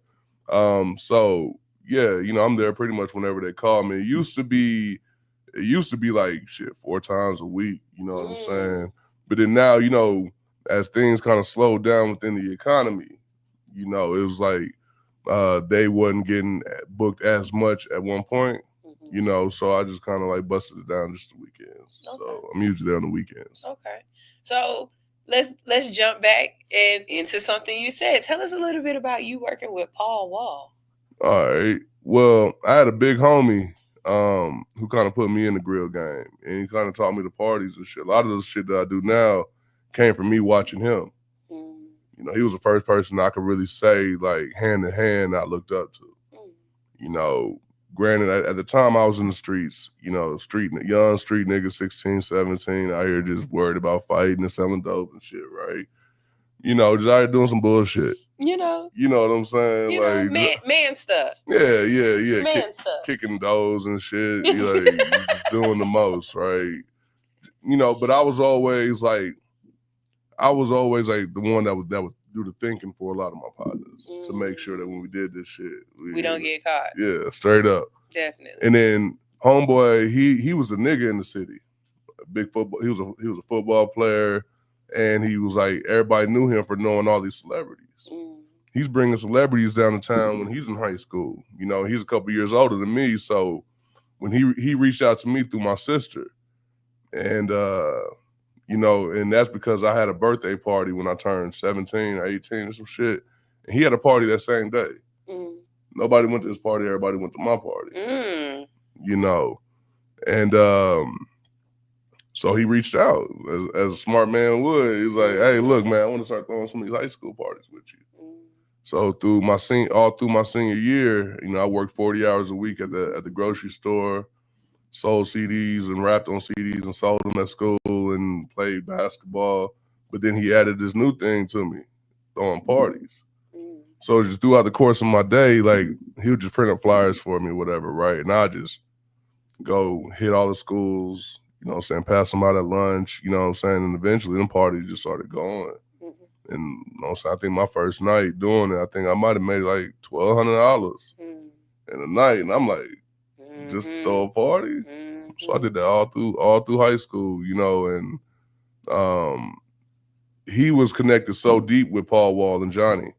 So yeah, you know, I'm there pretty much whenever they call me. It used to be like shit 4 times a week. You know what I'm saying? But then now, you know, as things kind of slowed down within the economy, you know, it was like they wasn't getting booked as much at one point, you know, so I just kind of like busted it down just the weekends. Okay. So I'm usually there on the weekends. Okay. So let's jump back into something you said. Tell us a little bit about you working with Paul Wall. All right. Well, I had a big homie who kind of put me in the grill game, and he kind of taught me the parties and shit. A lot of the shit that I do now came from me watching him. You know, he was the first person I could really say, like, hand in hand, I looked up to. You know, granted, at the time I was in the streets, you know, young street nigga, 16, 17, out here just worried about fighting and selling dope and shit, right? You know, just out here doing some bullshit. You know what I'm saying? You like know, man stuff. Yeah. Man stuff. Kicking doors and shit. Like just doing the most, right? You know, but I was always like the one that would do the thinking for a lot of my partners to make sure that when we did this shit, we don't get caught. Yeah, straight up. Definitely. And then homeboy, he was a nigga in the city. Big football. He was a football player, and he was like everybody knew him for knowing all these celebrities. He's bringing celebrities down to town when he's in high school. You know, he's a couple years older than me, so when he reached out to me through my sister, and you know, and that's because I had a birthday party when I turned 17 or 18 or some shit, and he had a party that same day. Nobody went to his party, everybody went to my party. You know, and so he reached out as a smart man would. He was like, "Hey, look, man, I want to start throwing some of these high school parties with you." So all through my senior year, you know, I worked 40 hours a week at the grocery store, sold CDs and rapped on CDs and sold them at school and played basketball. But then he added this new thing to me, throwing parties. So just throughout the course of my day, like he would just print up flyers for me, whatever, right? And I just go hit all the schools, you know what I'm saying, pass them out at lunch, you know what I'm saying? And eventually them parties just started going. And you know what I'm saying, I think my first night doing it, I think I might have made like $1,200 in a night. And I'm like, just throw a party? So I did that all through high school, you know, and he was connected so deep with Paul Wall and Johnny.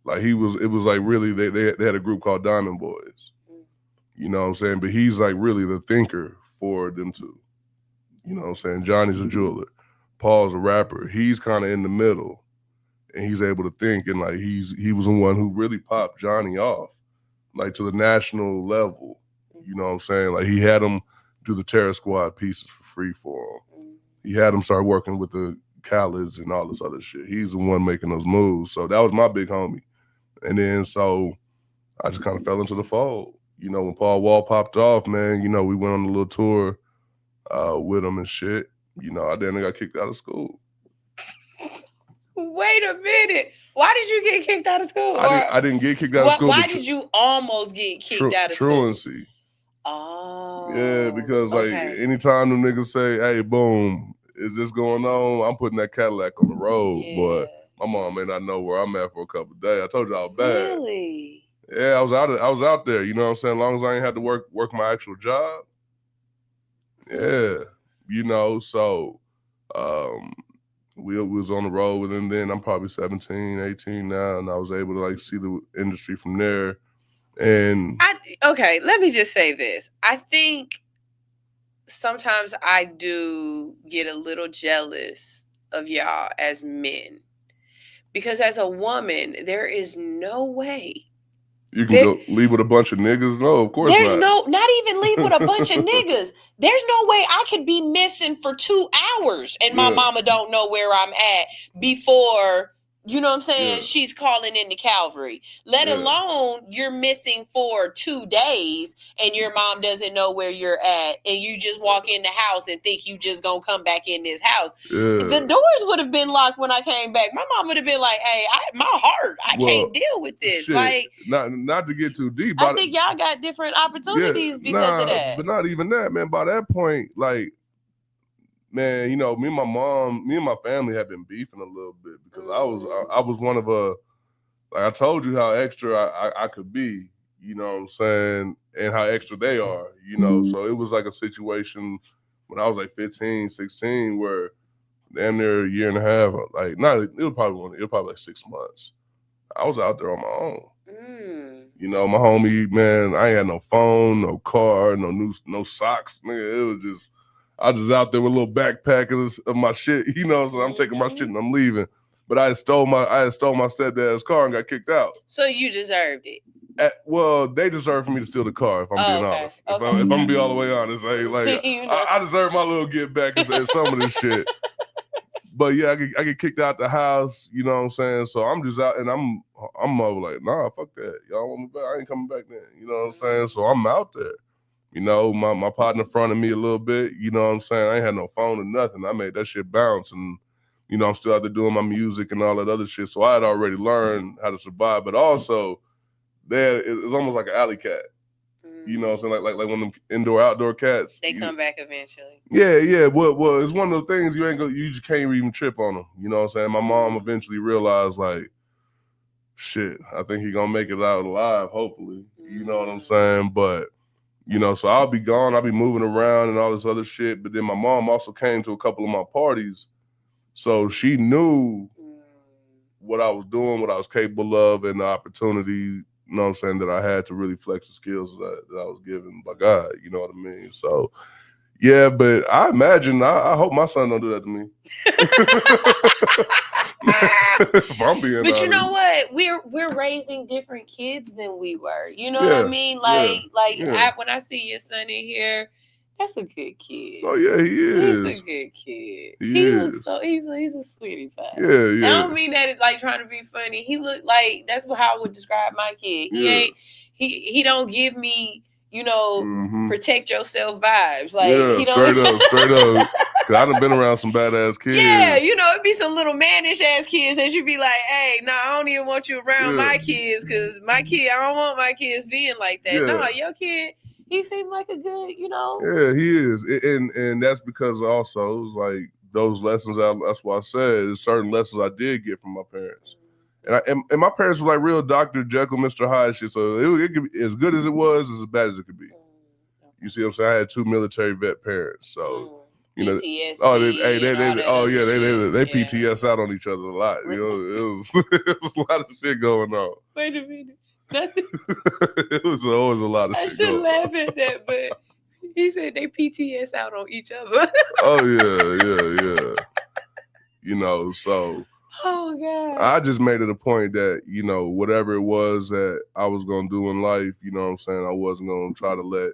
Like it was like really they had a group called Diamond Boys. You know what I'm saying? But he's like really the thinker for them two. You know what I'm saying? Johnny's a jeweler. Paul's a rapper. He's kind of in the middle. And he's able to think, and like he was the one who really popped Johnny off, like to the national level. You know what I'm saying? Like he had him do the Terror Squad pieces for free for him. He had him start working with the Khaled's and all this other shit. He's the one making those moves. So that was my big homie. And then so I just kind of fell into the fold. You know, when Paul Wall popped off, man, you know, we went on a little tour with him and shit. You know, I then got kicked out of school. Wait a minute. Why did you get kicked out of school? I didn't get kicked out of school. Why did you almost get kicked out of school? Truancy. Oh. Yeah, because like anytime them niggas say, hey, boom, is this going on? I'm putting that Cadillac on the road. But my mom may not know where I'm at for a couple of days. I told you I was bad. Really? Yeah, I was out there. You know what I'm saying? As long as I ain't had to work my actual job. Yeah. You know, so we was on the road with him then. I'm probably 17, 18 now, and I was able to like see the industry from there. And okay, let me just say this. I think sometimes I do get a little jealous of y'all as men. Because as a woman, there is no way you can go leave with a bunch of niggas? No, of course there's not. not even leave with a bunch of niggas. There's no way I could be missing for 2 hours and my mama don't know where I'm at before, you know what I'm saying, she's calling into Calvary. Let alone you're missing for 2 days and your mom doesn't know where you're at and you just walk in the house and think you just gonna come back in this house. The doors would have been locked when I came back. My mom would have been like, hey, my heart, I can't deal with this. Shit, like not to get too deep. I think y'all got different opportunities because of that. But not even that, man. By that point, like, man, you know, me and my family had been beefing a little bit because I was one of like I told you how extra I could be, you know what I'm saying, and how extra they are, you know. So it was like a situation when I was like 15, 16 where damn near a year and a half, like it was probably like 6 months. I was out there on my own. You know, my homie, man, I ain't had no phone, no car, no socks, nigga. It was just I was out there with a little backpack of my shit, you know. So I'm taking my shit and I'm leaving. But I had stole my stepdad's car and got kicked out. So you deserved it. Well, they deserve for me to steal the car. If I'm being honest, if I'm gonna be all the way honest, I deserve my little get back at some of this shit. But yeah, I get kicked out the house. You know what I'm saying? So I'm just out and I'm over like, nah, fuck that. Y'all want me back? I ain't coming back then. You know what I'm saying? So I'm out there. You know, my partner fronted me a little bit. You know what I'm saying? I ain't had no phone or nothing. I made that shit bounce. And, you know, I'm still out there doing my music and all that other shit. So I had already learned how to survive. But also, it's almost like an alley cat. You know what I'm saying? Like one of them indoor-outdoor cats. They come back eventually. Yeah. Well, it's one of those things you just can't even trip on them. You know what I'm saying? My mom eventually realized, like, shit, I think he gonna make it out alive, hopefully. You know what I'm saying? But, you know, so I'll be gone. I'll be moving around and all this other shit. But then my mom also came to a couple of my parties. So she knew what I was doing, what I was capable of, and the opportunity, you know what I'm saying, that I had to really flex the skills that I was given by God. You know what I mean? So, yeah, but I imagine, I hope my son don't do that to me. If I'm being honest. But you know what? We're raising different kids than we were. You know what I mean? When I see your son in here, that's a good kid. Oh yeah, he is. He's a good kid. He looks so he's a sweetie pie. Yeah. I don't mean that like trying to be funny. He looked like that's how I would describe my kid. He don't give me, you know, protect yourself vibes. Like he don't straight up. Cause I done been around some badass kids. Yeah, you know, it'd be some little mannish ass kids that you'd be like, hey, nah, I don't even want you around my kids because I don't want my kids being like that. No, your kid, he seemed like a good, you know. Yeah, he is. And that's because also it was like those lessons, that's why I said there's certain lessons I did get from my parents. And my parents were like real Dr. Jekyll, Mr. Hyde shit. So it could be as good as it was, as bad as it could be. You see what I'm saying? I had 2 military vet parents. So You know, PTSD. oh, and all that other shit. they Yeah. PTS out on each other a lot. You know, it was a lot of shit going on. Wait a minute. Nothing. It was always a lot of I shit shouldn't going on. laugh at that, but he said they PTS out on each other. Oh yeah. You know, so Oh God. I just made it a point that, you know, whatever it was that I was gonna do in life, you know what I'm saying, I wasn't gonna try to let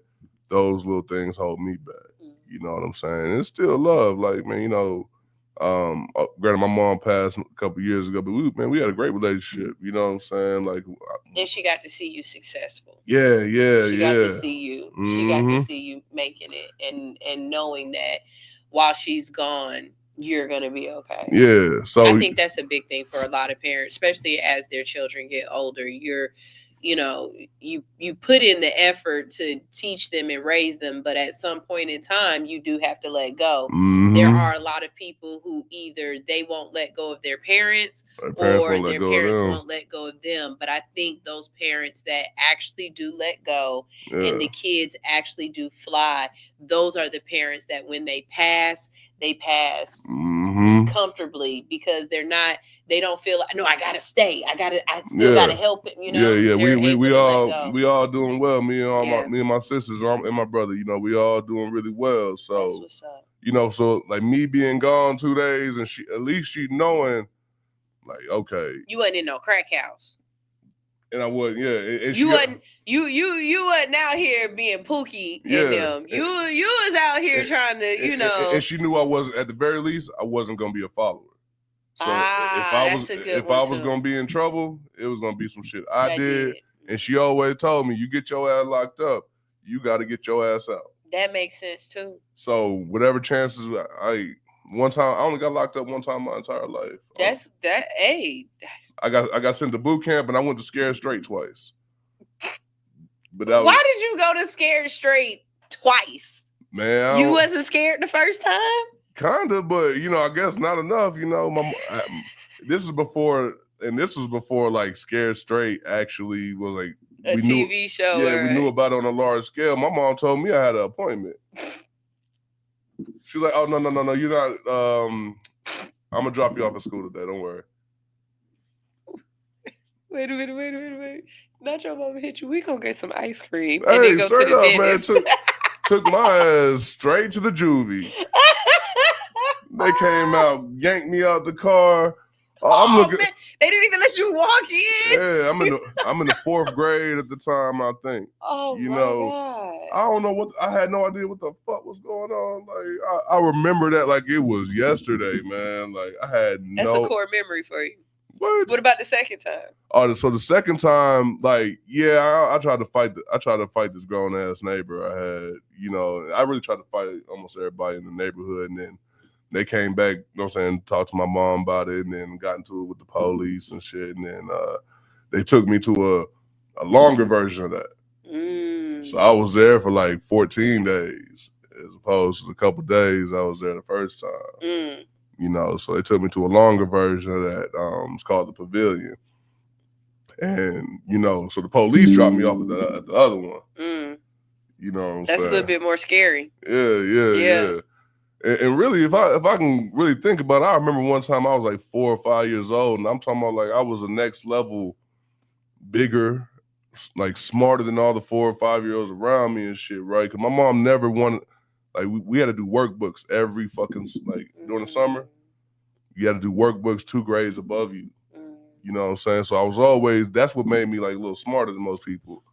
those little things hold me back. You know what I'm saying? It's still love, like, man, you know. Granted, my mom passed a couple years ago, but we had a great relationship. You know what I'm saying? Like, and she got to see you successful. yeah. She got to see you. She got to see you making it, and knowing that while she's gone, you're gonna be okay. Yeah. So I think that's a big thing for a lot of parents, especially as their children get older. You put in the effort to teach them and raise them, but at some point in time, you do have to let go. There are a lot of people who either they won't let go of their parents or their parents won't let go of them. But I think those parents that actually do let go and the kids actually do fly, those are the parents that when they pass comfortably, because they don't feel like, no, I gotta stay. I still gotta help it, you know. Yeah. We all doing well. Me and my sisters and my brother, you know, we all doing really well. So that's what's up. You know, so like me being gone 2 days and she knowing, like, okay. You wasn't in no crack house. And I wasn't, and you wasn't out here being Pookie and them. You was out here trying to, you know. And she knew I wasn't, at the very least, I wasn't gonna be a follower. So if I was gonna be in trouble, it was gonna be some shit I did. And she always told me, you get your ass locked up, you gotta get your ass out. That makes sense too. So whatever chances I only got locked up one time my entire life. I got sent to boot camp and I went to Scared Straight twice. But why did you go to Scared Straight twice? Man, you wasn't scared the first time? Kinda, but you know, I guess not enough. You know, this was before like Scared Straight actually was like a TV show. Yeah, we knew about it on a large scale. My mom told me I had an appointment. She's like, "Oh no, you're not. I'm gonna drop you off at school today. Don't worry." Wait a minute. Not your mama hit you. We gonna get some ice cream and then go to the dentist. Man, took my ass straight to the juvie. They came out, yanked me out the car. Man. They didn't even let you walk in. Yeah, I'm in the 4th grade at the time, I think. Oh, you my know, God. I don't know I had no idea what the fuck was going on. Like I remember that like it was yesterday, man. Like I had That's a core memory for you. What? What about the second time? Oh, so the second time, like, yeah, I tried to fight this grown ass neighbor I had. You know, I really tried to fight almost everybody in the neighborhood, and then they came back, you know what I'm saying, talked to my mom about it, and then got into it with the police and shit. And then they took me to a longer version of that. So I was there for like 14 days as opposed to the couple days I was there the first time. You know, so they took me to a longer version of that. It's called the Pavilion. And, you know, so the police dropped me off at the other one. You know what I'm That's saying? a little bit more scary. Yeah. And really, if I can really think about it, I remember one time I was like 4 or 5 years old, and I'm talking about like I was a next level bigger, like smarter than all the 4 or 5 year olds around me and shit, right? Because my mom never wanted, like we had to do workbooks every fucking, like during the summer. You had to do workbooks 2 grades above you. You know what I'm saying? So I was always, that's what made me like a little smarter than most people.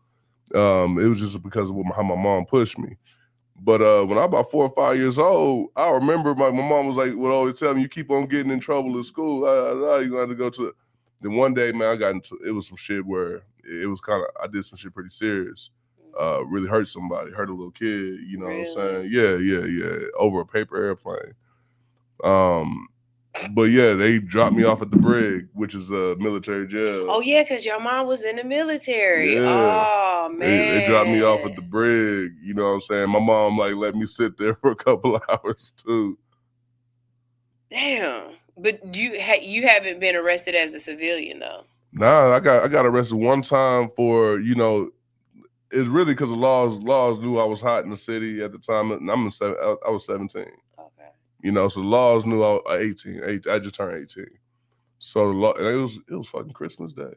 It was just because of how my mom pushed me. But when I was about 4 or 5 years old, I remember my mom was like, would always tell me, you keep on getting in trouble at school. You're going to have to go to it. Then one day, man, it was some shit where it was I did some shit pretty serious. Really hurt somebody, hurt a little kid, you know what I'm saying? Yeah, over a paper airplane. But yeah, they dropped me off at the Brig, which is a military jail. Oh yeah, because your mom was in the military. Yeah. Oh man. They dropped me off at the Brig, you know what I'm saying? My mom like let me sit there for a couple of hours too. Damn. But you haven't been arrested as a civilian though. Nah, I got arrested one time for, you know, it's really because the laws knew I was hot in the city at the time, and I was 17. Okay. You know, so the laws knew I was 18. I just turned 18. So the law, and it was fucking Christmas Day.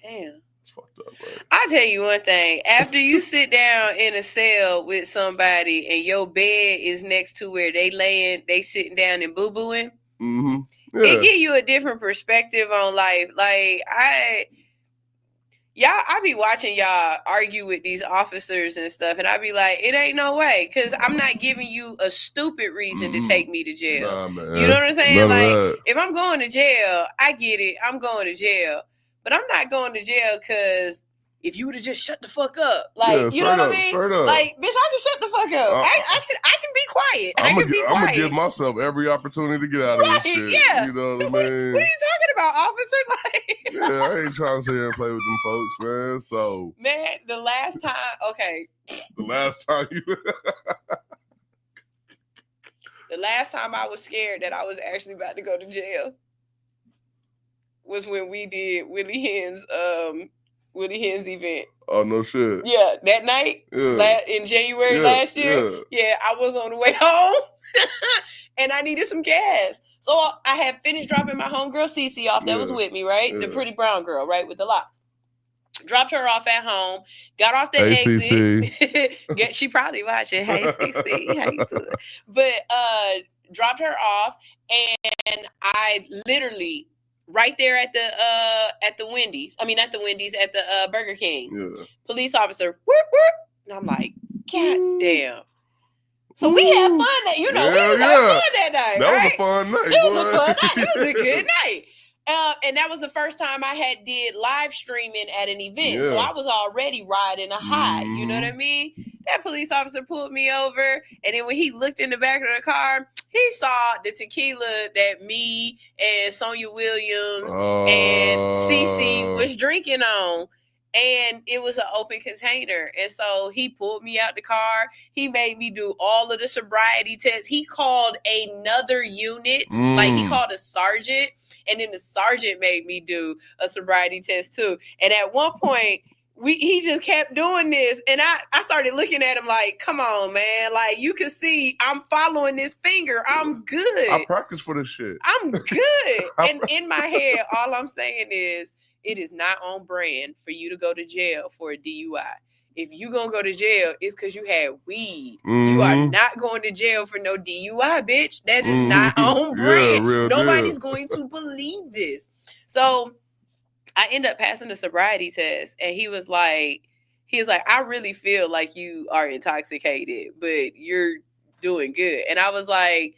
Damn. It's fucked up, right? I'll tell you one thing. After you sit down in a cell with somebody and your bed is next to where they sitting down and boo-booing, it give you a different perspective on life. Like, I be watching y'all argue with these officers and stuff, and I be like, it ain't no way, because I'm not giving you a stupid reason to take me to jail. Nah, man. You know what I'm saying? None of Like, that. if I'm going to jail, I get it. I'm going to jail. But I'm not going to jail because if you would have just shut the fuck up. Like, you know what I mean? Straight up. Like, bitch, I can shut the fuck up. I can be quiet. I can be quiet. I'm going to give myself every opportunity to get out of this shit. Yeah. You know what I mean? What are you talking about, officer? Like, yeah, I ain't trying to sit here and play with them folks, man. So, man, the last time, okay. The last time The last time I was scared that I was actually about to go to jail was when we did Willie Henn's event. Oh, no shit. Yeah, that night, in January last year. Yeah, I was on the way home and I needed some gas. So I had finished dropping my homegirl Cece off that was with me, right? The pretty brown girl, right? With the locks. Dropped her off at home, got off the exit. She probably watching. Hey, Cece, how you doing? But dropped her off, and I literally right there at the Wendy's. I mean, at the Wendy's, at the Burger King. Yeah. Police officer, whoop, whoop. And I'm like, God damn. So we had fun that, we was having fun that night. That right? was a fun night. It was a fun night. It was a good night. And that was the first time I had did live streaming at an event. So I was already riding a high. You know what I mean? That police officer pulled me over. And then when he looked in the back of the car, he saw the tequila that me and Sonia Williams and Cece was drinking on. And it was an open container. And so he pulled me out the car. He made me do all of the sobriety tests. He called another unit. Like, he called a sergeant. And then the sergeant made me do a sobriety test too. And at one point, he just kept doing this. And I started looking at him like, come on, man. Like, you can see I'm following this finger. I'm good. I practice for this shit. I'm good. And in my head, all I'm saying is, it is not on brand for you to go to jail for a DUI. If you gonna go to jail, it's because you had weed. You are not going to jail for no DUI, bitch. That is not on brand. Nobody's going to believe this. So I end up passing the sobriety test, and he was like, I really feel like you are intoxicated, but you're doing good. And I was like,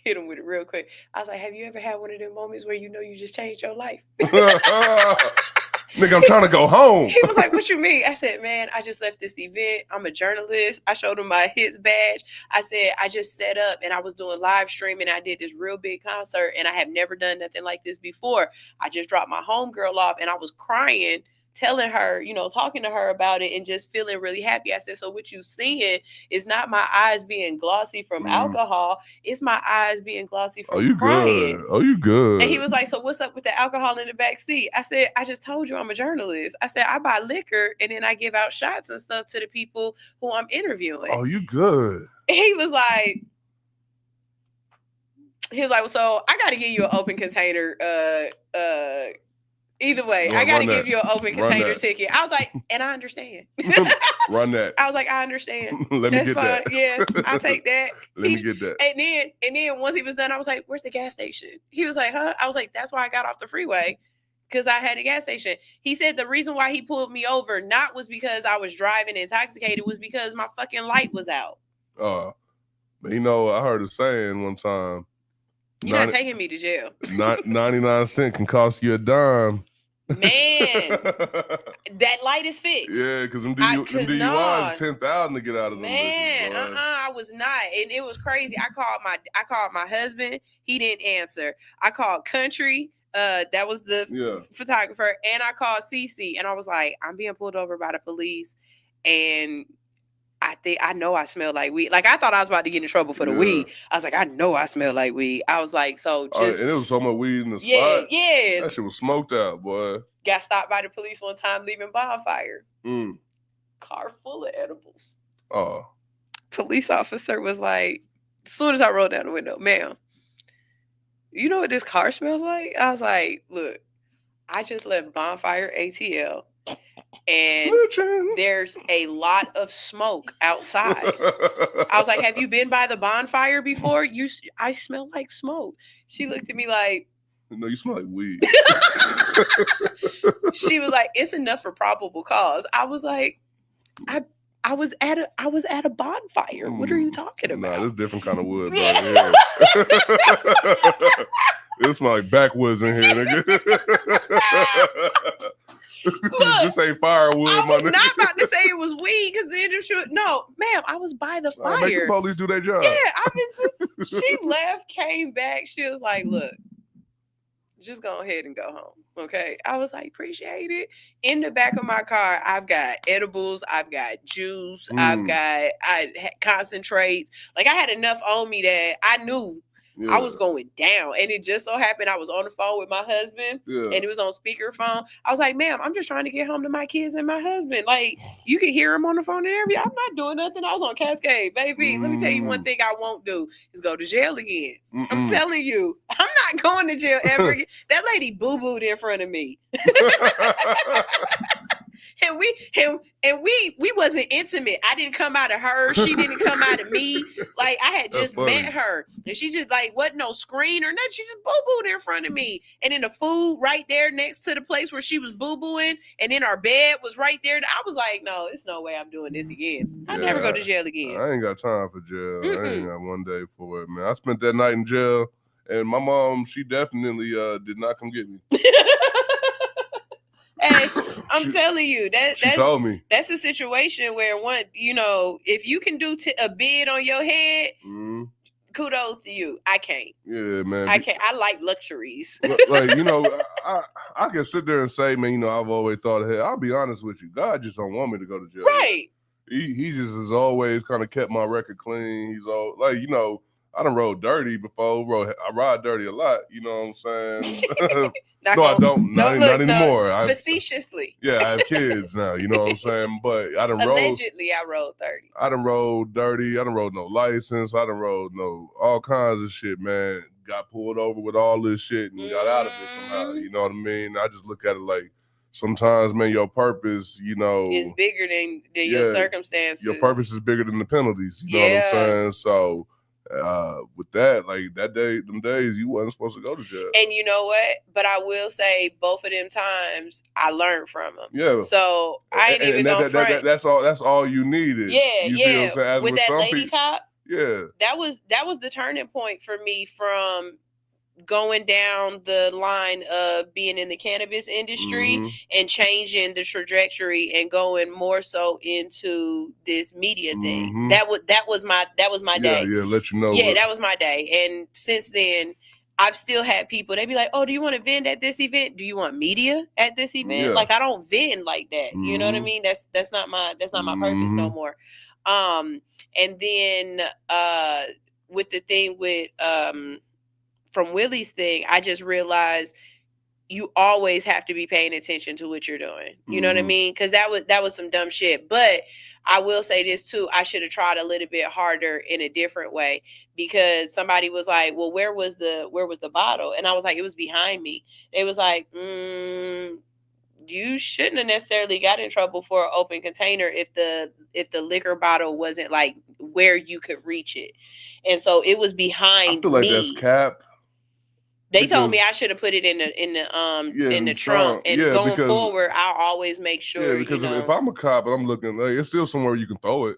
hit him with it real quick. I was like, have you ever had one of them moments where you just changed your life? Nigga, I'm trying to go home. He was like, what you mean? I said, man, I just left this event. I'm a journalist. I showed him my hits badge. I said, I just set up and I was doing live streaming. I did this real big concert and I have never done nothing like this before. I just dropped my homegirl off and I was crying, telling her, talking to her about it and just feeling really happy. I said, so what you seeing is not my eyes being glossy from alcohol. It's my eyes being glossy from crying. Good. Oh, you good. And he was like, so what's up with the alcohol in the back seat? I said, I just told you I'm a journalist. I said, I buy liquor and then I give out shots and stuff to the people who I'm interviewing. Oh, you good. And he was like, well, so I got to give you an open container, either way, I got to give you an open container ticket. I was like, and I understand. Run that. I was like, I understand. Let me get that. Yeah, I'll take that. Let me get that. And then once he was done, I was like, where's the gas station? He was like, huh? I was like, that's why I got off the freeway, because I had a gas station. He said the reason why he pulled me over not was because I was driving intoxicated, was because my fucking light was out. But I heard a saying one time. You're not taking me to jail. 99 cents can cost you a dime. Man, that light is fixed. Yeah, because them DUIs is 10,000 to get out of them. Man, I was not, and it was crazy. I called my husband. He didn't answer. I called Country. That was the photographer, and I called Cece, and I was like, I'm being pulled over by the police, and I know I smell like weed. Like, I thought I was about to get in trouble for the weed. I was like, I know I smell like weed. I was like, so just... and it was so much weed in the spot. Yeah. That shit was smoked out, boy. Got stopped by the police one time leaving bonfire. Car full of edibles. Oh. police officer was like, as soon as I rolled down the window, ma'am, you know what this car smells like? I was like, look, I just left Bonfire ATL and there's a lot of smoke outside. I was like, have you been by the bonfire before? I smell like smoke. She looked at me like, no, you smell like weed. She was like, it's enough for probable cause. I was like, I was at a bonfire. What are you talking about? Nah, this different kind of wood, bro. Yeah. It smells like backwoods in here, nigga. Look, this ain't firewood, I my was nigga. not about to say it was weed because then it should. No, ma'am, I was by the fire. Make the police do their job. Yeah, she left, came back. She was like, look, just go ahead and go home. Okay. I was like, appreciate it. In the back of my car, I've got edibles, I've got juice, I had concentrates. Like I had enough on me that I knew I was going down. And it just so happened I was on the phone with my husband and it was on speakerphone. I was like, ma'am, I'm just trying to get home to my kids and my husband. Like you can hear him on the phone and everything. I'm not doing nothing. I was on Cascade, baby. Let me tell you one thing I won't do is go to jail again. I'm telling you, I'm not going to jail ever again. That lady boo-booed in front of me. And we wasn't intimate. I didn't come out of her. She didn't come out of me. Like I had just met her, and she just like wasn't no screen or nothing. She just boo booed in front of me, and then the food right there next to the place where she was boo booing, and then our bed was right there. I was like, no, it's no way I'm doing this again. I never go to jail again. I ain't got time for jail. I ain't got one day for it, man. I spent that night in jail, and my mom, she definitely did not come get me. Hey, I'm telling you that's told me. That's a situation where if you can do a bid on your head, kudos to you. I can't. Yeah, man. I can't. I like luxuries. Like I can sit there and say, man, I've always thought ahead. I'll be honest with you, God just don't want me to go to jail. Right. He just has always kind of kept my record clean. He's all like, I done rode dirty before. I ride dirty a lot. You know what I'm saying? No, I don't. Not anymore. Facetiously. Yeah, I have kids now. You know what I'm saying? But I done Allegedly, I rode 30. I done rode dirty. I done rode no license. I done rode all kinds of shit, man. Got pulled over with all this shit and got out of it somehow. You know what I mean? I just look at it like sometimes, man, your purpose, is bigger than your circumstances. Your purpose is bigger than the penalties. You know what I'm saying? So with that, like them days, you wasn't supposed to go to jail. And you know what? But I will say, both of them times, I learned from them. Yeah. So I ain't even gonna front. That's all you needed. Yeah, you yeah. With that lady cop. Yeah. That was the turning point for me from going down the line of being in the cannabis industry and changing the trajectory and going more so into this media thing. That was my day. Yeah, let you know. Yeah, that was my day. And since then, I've still had people, they be like, oh, do you want to vend at this event? Do you want media at this event? Yeah. Like I don't vend like that. You know what I mean? That's not my purpose no more. And then with the thing with from Willie's thing, I just realized you always have to be paying attention to what you're doing. You know what I mean? Because that was some dumb shit. But I will say this too. I should have tried a little bit harder in a different way, because somebody was like, well, where was the bottle? And I was like, it was behind me. It was like, you shouldn't have necessarily got in trouble for an open container if the liquor bottle wasn't like where you could reach it. And so it was behind me. I feel like that's cap. They told me I should have put it in the trunk. And going forward, I'll always make sure. Yeah, because if I'm a cop and I'm looking, like, it's still somewhere you can throw it.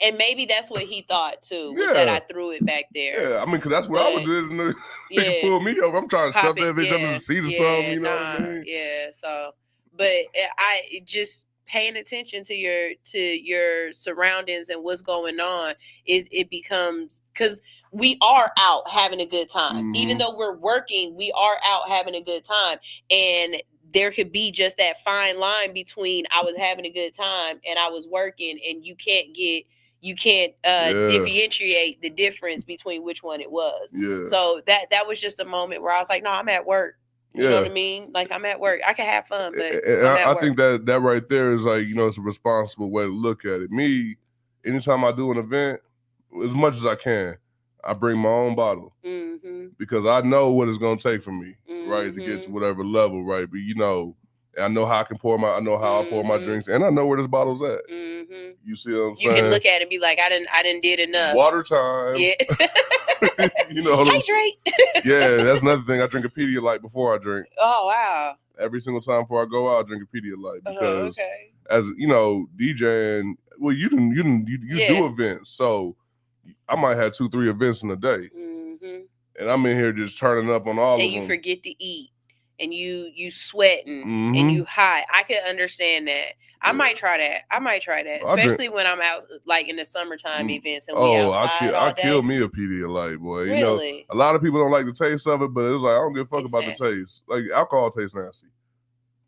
And maybe that's what he thought too, was that I threw it back there. Yeah, I mean, because that's what I would do. They pull me over. I'm trying to shove that bitch under the seat or something. You know what I mean? Yeah. So, but I just paying attention to your surroundings and what's going on. It becomes, because we are out having a good time. Even though we're working, we are out having a good time. And there could be just that fine line between I was having a good time and I was working, and you can't differentiate the difference between which one it was. Yeah. So that was just a moment where I was like, no, I'm at work. You know what I mean? Like, I'm at work. I can have fun, but I think that right there is like, it's a responsible way to look at it. Me, anytime I do an event, as much as I can, I bring my own bottle because I know what it's gonna take for me, right, to get to whatever level, right. But I know how I can I know how I pour my drinks, and I know where this bottle's at. You see what I'm saying? You can look at it and be like, I didn't did enough. Water time. Yeah. You know what I'm saying? Hydrate. Yeah, that's another thing. I drink a Pedialyte before I drink. Oh wow. Every single time before I go out, I drink a Pedialyte because as DJing, well, you do events, so I might have 2-3 events in a day, and I'm in here just turning up on all of them. And you forget to eat, and you sweating, and you hot. I could understand that. I might try that, especially when I'm out like in the summertime events and we outside all day. I kill me a Pedialyte, boy. Really? A lot of people don't like the taste of it, but it's like I don't give a fuck about the taste. Like alcohol tastes nasty.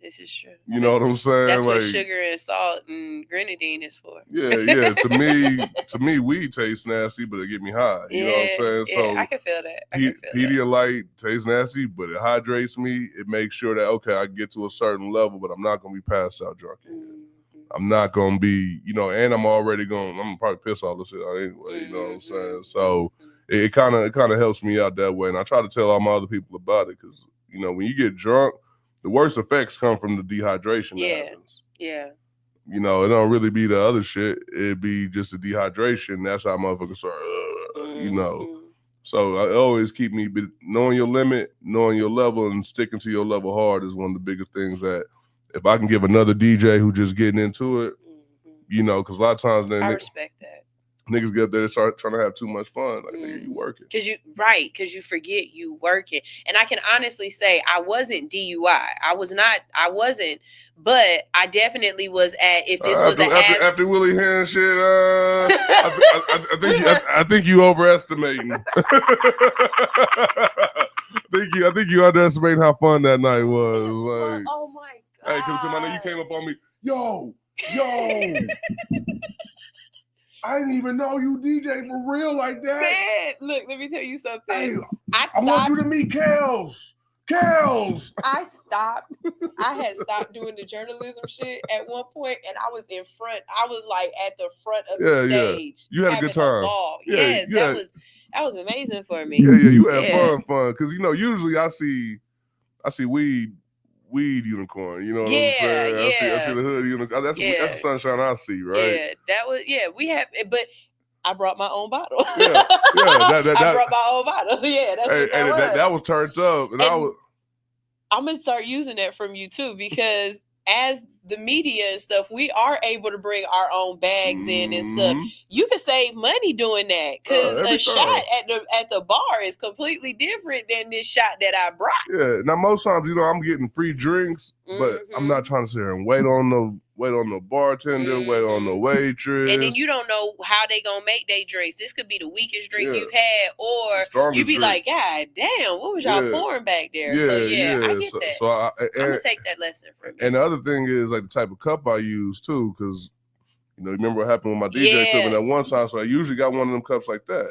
This is true. You know what I'm saying? That's what sugar and salt and grenadine is for. Yeah. To me, weed tastes nasty, but it get me high. You know what I'm saying? So I can feel that. Pedialyte tastes nasty, but it hydrates me. It makes sure that I get to a certain level, but I'm not gonna be passed out drunk. I'm not gonna be, and I'm gonna probably piss all this shit out anyway. You know what I'm saying? So it kind of helps me out that way, and I try to tell all my other people about it because when you get drunk, the worst effects come from the dehydration that happens. Yeah. It don't really be the other shit. It'd be just the dehydration. That's how motherfuckers start, So I always keep knowing your limit, knowing your level, and sticking to your level hard is one of the biggest things that if I can give another DJ who just getting into it, because a lot of times I respect that. Niggas get up there and start trying to have too much fun. Like, nigga, you working. Because you forget you working. And I can honestly say I wasn't DUI. I wasn't, but I definitely was if this was after Willie Hand shit, I think you overestimating. I think you underestimating how fun that night was. Like, oh my God. Hey, because I know you came up on me, yo. I didn't even know you DJ for real like that. Man, look, let me tell you something. Hey, I want you to meet Kels. I had stopped doing the journalism shit at one point, and I was in front. I was like at the front of the stage. You had a good time. Yes, that was amazing for me. Yeah, you had fun. Because usually I see weed unicorn, you know what I'm saying? I see the hood unicorn. That's the sunshine I see, right? We have, but I brought my own bottle. I brought my own bottle. Yeah, that's what that was. That was turned up, and I'm gonna start using that from you too, because as the media and stuff, we are able to bring our own bags in and stuff. You can save money doing that because a shot at the bar is completely different than this shot that I brought. Yeah. Now most times, I'm getting free drinks, but I'm not trying to sit here and wait on the bartender, wait on the waitress. And then you don't know how they gonna make their drinks. This could be the weakest drink you've had, or you be like, God damn, what was y'all pouring back there? I get that. So I'm gonna take that lesson from you. And the other thing is like the type of cup I use too, because remember what happened with my DJ equipment at one time. So I usually got one of them cups like that.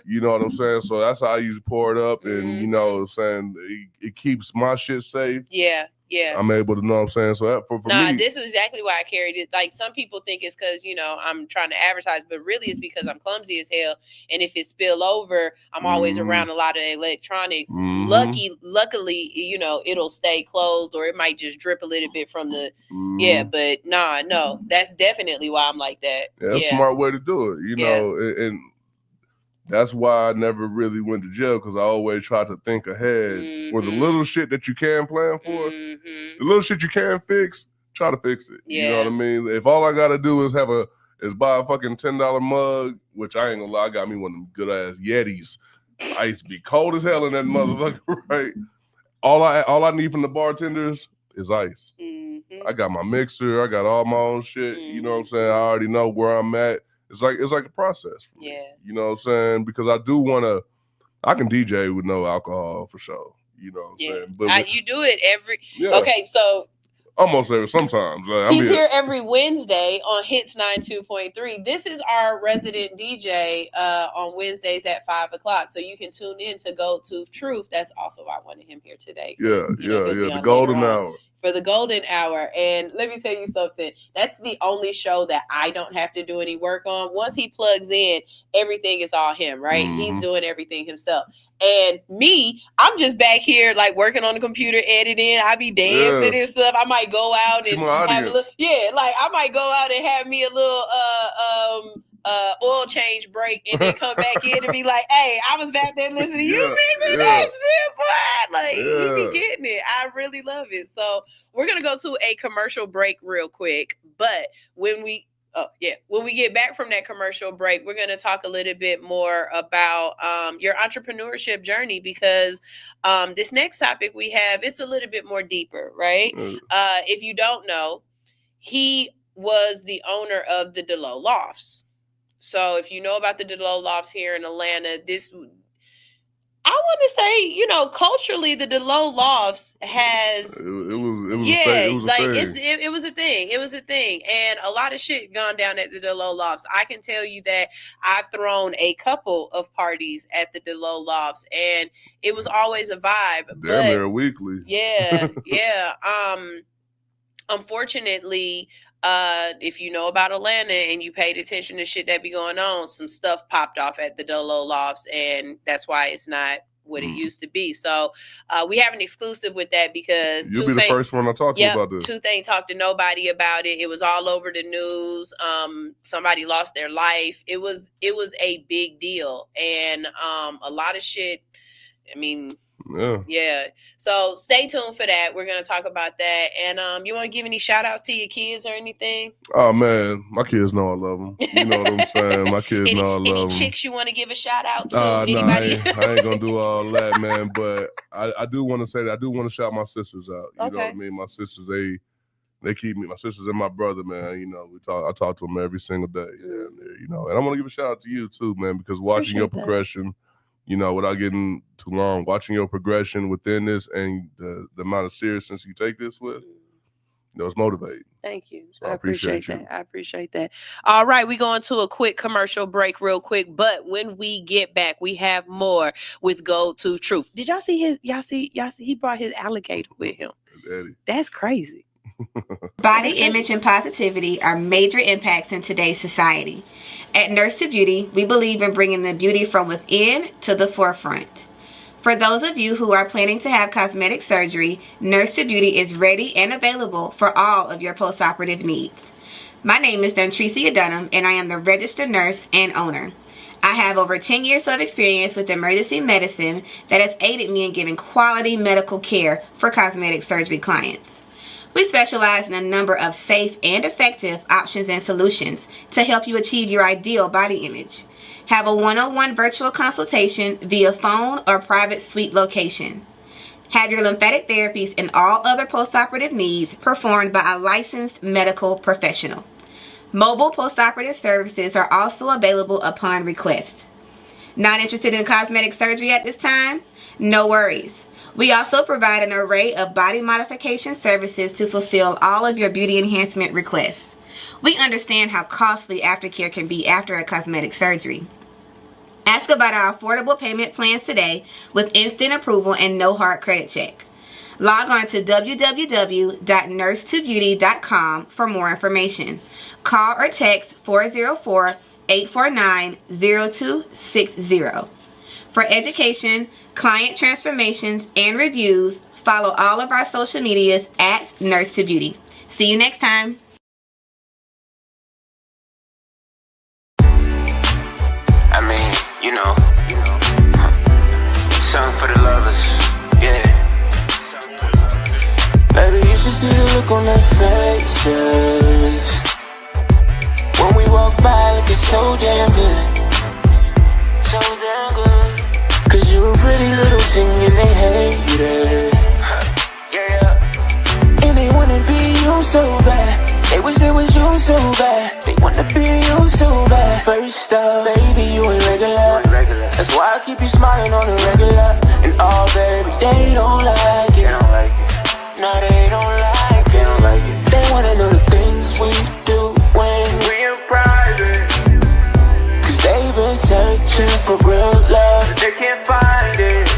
You know what I'm saying? So that's how I usually pour it up, and you know what I'm saying, it keeps my shit safe. Yeah. I'm able to know what I'm saying. So for me, this is exactly why I carried it. Like some people think it's because, I'm trying to advertise, but really it's because I'm clumsy as hell. And if it spill over, I'm always around a lot of electronics. Luckily, it'll stay closed, or it might just drip a little bit from the, but no, that's definitely why I'm like that. Yeah, that's a smart way to do it, and that's why I never really went to jail, because I always try to think ahead for the little shit that you can plan for. The little shit you can fix, try to fix it. You know what I mean? If all I gotta do is buy a fucking $10 mug, which I ain't gonna lie, I got me one of them good ass Yetis. I used to be cold as hell in that motherfucker, right? All I need from the bartenders is ice. I got my mixer, I got all my own shit. You know what I'm saying? I already know where I'm at. It's like a process for me. You know what I'm saying? Because I do I can DJ with no alcohol for sure. You know what I'm saying? But you do it every okay, so almost every sometimes. He's here every Wednesday on Hits 92.3. This is our resident DJ on Wednesdays at 5:00. So you can tune in to Go to Truth. That's also why I wanted him here today. The golden hour. for the golden hour. And let me tell you something. That's the only show that I don't have to do any work on. Once he plugs in, everything is all him, right? Mm-hmm. He's doing everything himself. And me, I'm just back here like working on the computer, editing. I be dancing and stuff. I might go out and have a little, like I might go out and have me a little oil change break and then come back in and be like, hey, I was back there listening to you mixing that shit, boy. Like, you be getting it. I really love it. So we're going to go to a commercial break real quick. But when we get back from that commercial break, we're going to talk a little bit more about your entrepreneurship journey, because this next topic we have, it's a little bit more deeper, right? If you don't know, he was the owner of the DeLow Lofts. So if you know about the DeLow Lofts here in Atlanta, I want to say, you know, culturally, the DeLow Lofts has it was a thing. It was a thing, and a lot of shit gone down at the DeLow Lofts. I can tell you that I've thrown a couple of parties at the DeLow Lofts, and it was always a vibe. Damn near weekly. Yeah. Unfortunately, if you know about Atlanta and you paid attention to shit that be going on, some stuff popped off at the DeLow Lofts, and that's why it's not what it used to be. So we have an exclusive with that, because you'll be the first one I talk to about this. Tooth ain't talked to nobody about it. It was all over the news. Somebody lost their life. It was a big deal, and a lot of shit. I mean, yeah. So stay tuned for that. We're gonna talk about that. And you want to give any shout outs to your kids or anything? Oh man, my kids know I love them. You know what I'm saying? My kids know I love them. Any chicks you want to give a shout out to? No, Anybody? I ain't gonna do all that, man. But I do want to say that I do want to shout my sisters out. You know what I mean? My sisters, they keep me. My sisters and my brother, man. You know, I talk to them every single day. Yeah, you know, and I want to give a shout out to you too, man, because watching your progression. You know, without getting too long, watching your progression within this and the amount of seriousness you take this with, you know, it's motivating. Thank you. So I appreciate that. I appreciate that. All right, we're going to a quick commercial break real quick. But when we get back, we have more with Gold to Truth. Did y'all see his, y'all see, he brought his alligator with him. Eddie. That's crazy. Body image and positivity are major impacts in today's society. At Nurse to Beauty, we believe in bringing the beauty from within to the forefront. For those of you who are planning to have cosmetic surgery, Nurse to Beauty is ready and available for all of your post-operative needs. My name is Dontricia Dunham, and I am the registered nurse and owner. I have over 10 years of experience with emergency medicine that has aided me in giving quality medical care for cosmetic surgery clients. We specialize in a number of safe and effective options and solutions to help you achieve your ideal body image. Have a one-on-one virtual consultation via phone or private suite location. Have your lymphatic therapies and all other postoperative needs performed by a licensed medical professional. Mobile postoperative services are also available upon request. Not interested in cosmetic surgery at this time? No worries. We also provide an array of body modification services to fulfill all of your beauty enhancement requests. We understand how costly aftercare can be after a cosmetic surgery. Ask about our affordable payment plans today with instant approval and no hard credit check. Log on to www.nurse2beauty.com for more information. Call or text 404-849-0260. For education, client transformations, and reviews, follow all of our social medias at Nurse to Beauty. See you next time. I mean, you know, song for the lovers, yeah. Baby, you should see the look on their faces when we walk by, like it's so damn good, so damn good. Cause you a pretty little thing and they hate it. Yeah. And they wanna be you so bad. They wish they was you so bad. They wanna be you so bad. First up, baby, you ain't regular. That's why I keep you smiling on the regular. And oh, baby, they don't like it. No, they don't like it. They wanna know the things we do when we're private. Cause they've been searching for real love, they can't find it.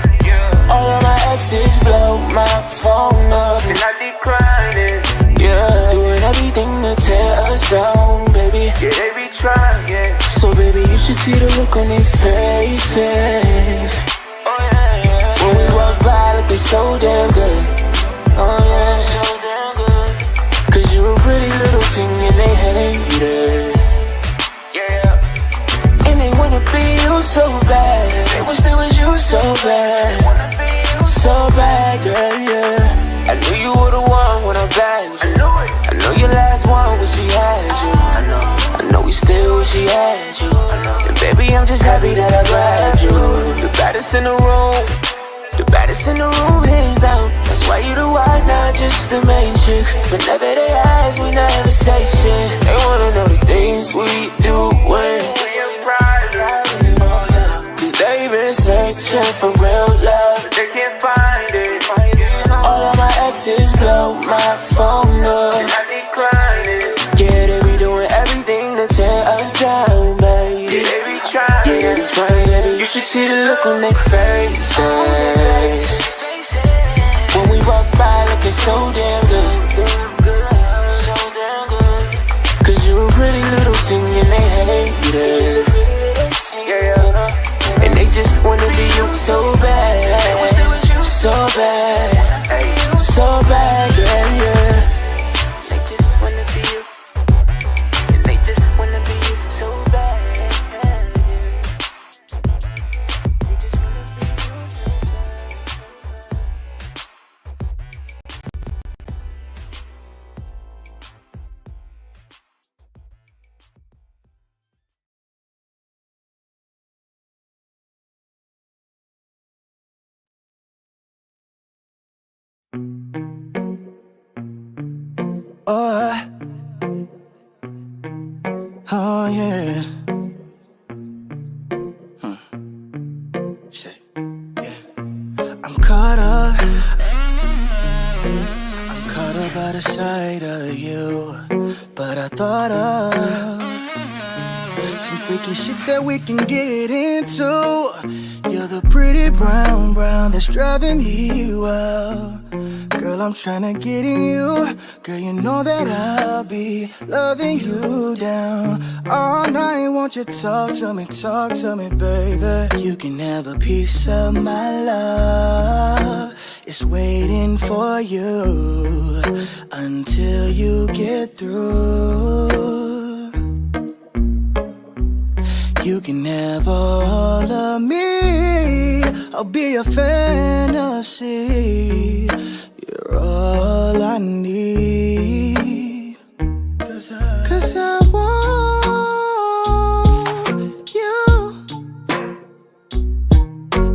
All of my exes blow my phone up, and I decline. look on their faces. When we walk by, look, they so damn good. Oh yeah, so damn good. Cause you a pretty little thing and they hate it. Yeah. And they wanna be you so bad. They wish they was you so bad. So bad, yeah, yeah. I knew you were the one when I bagged you. I know your last one when she had you. I know we still wish she had you. And baby, I'm just happy that I grabbed you. The baddest in the room. The baddest in the room, hands down. That's why you the wife, not just the main chick. Whenever they ask, we never say shit. They wanna know the things we do when cause they've been searching for real love, but they can't find it. All of my exes blow my phone up, and I decline it. Yeah, they be doing everything to tear us down, baby. Yeah, they be trying. Yeah, they be trying, baby. You should see the look on their faces. When we walk by, looking so damn good. Cause you a pretty little thing and they hate it. Yeah. And they just wanna be you so bad. So bad. So bad, yeah, yeah. They just wanna be you. And they just wanna be you so bad. Oh yeah. Shit. Yeah. I'm caught up by the sight of you. But I thought of some freaky shit that we can get into. You're the pretty brown that's driving me wild. Girl, I'm tryna get in you. Girl, you know that I'll be loving you down all night. Won't you talk to me, baby? You can have a piece of my love. It's waiting for you until you get through. You can have all of me. I'll be a fantasy. You're all I need. Cause I want you.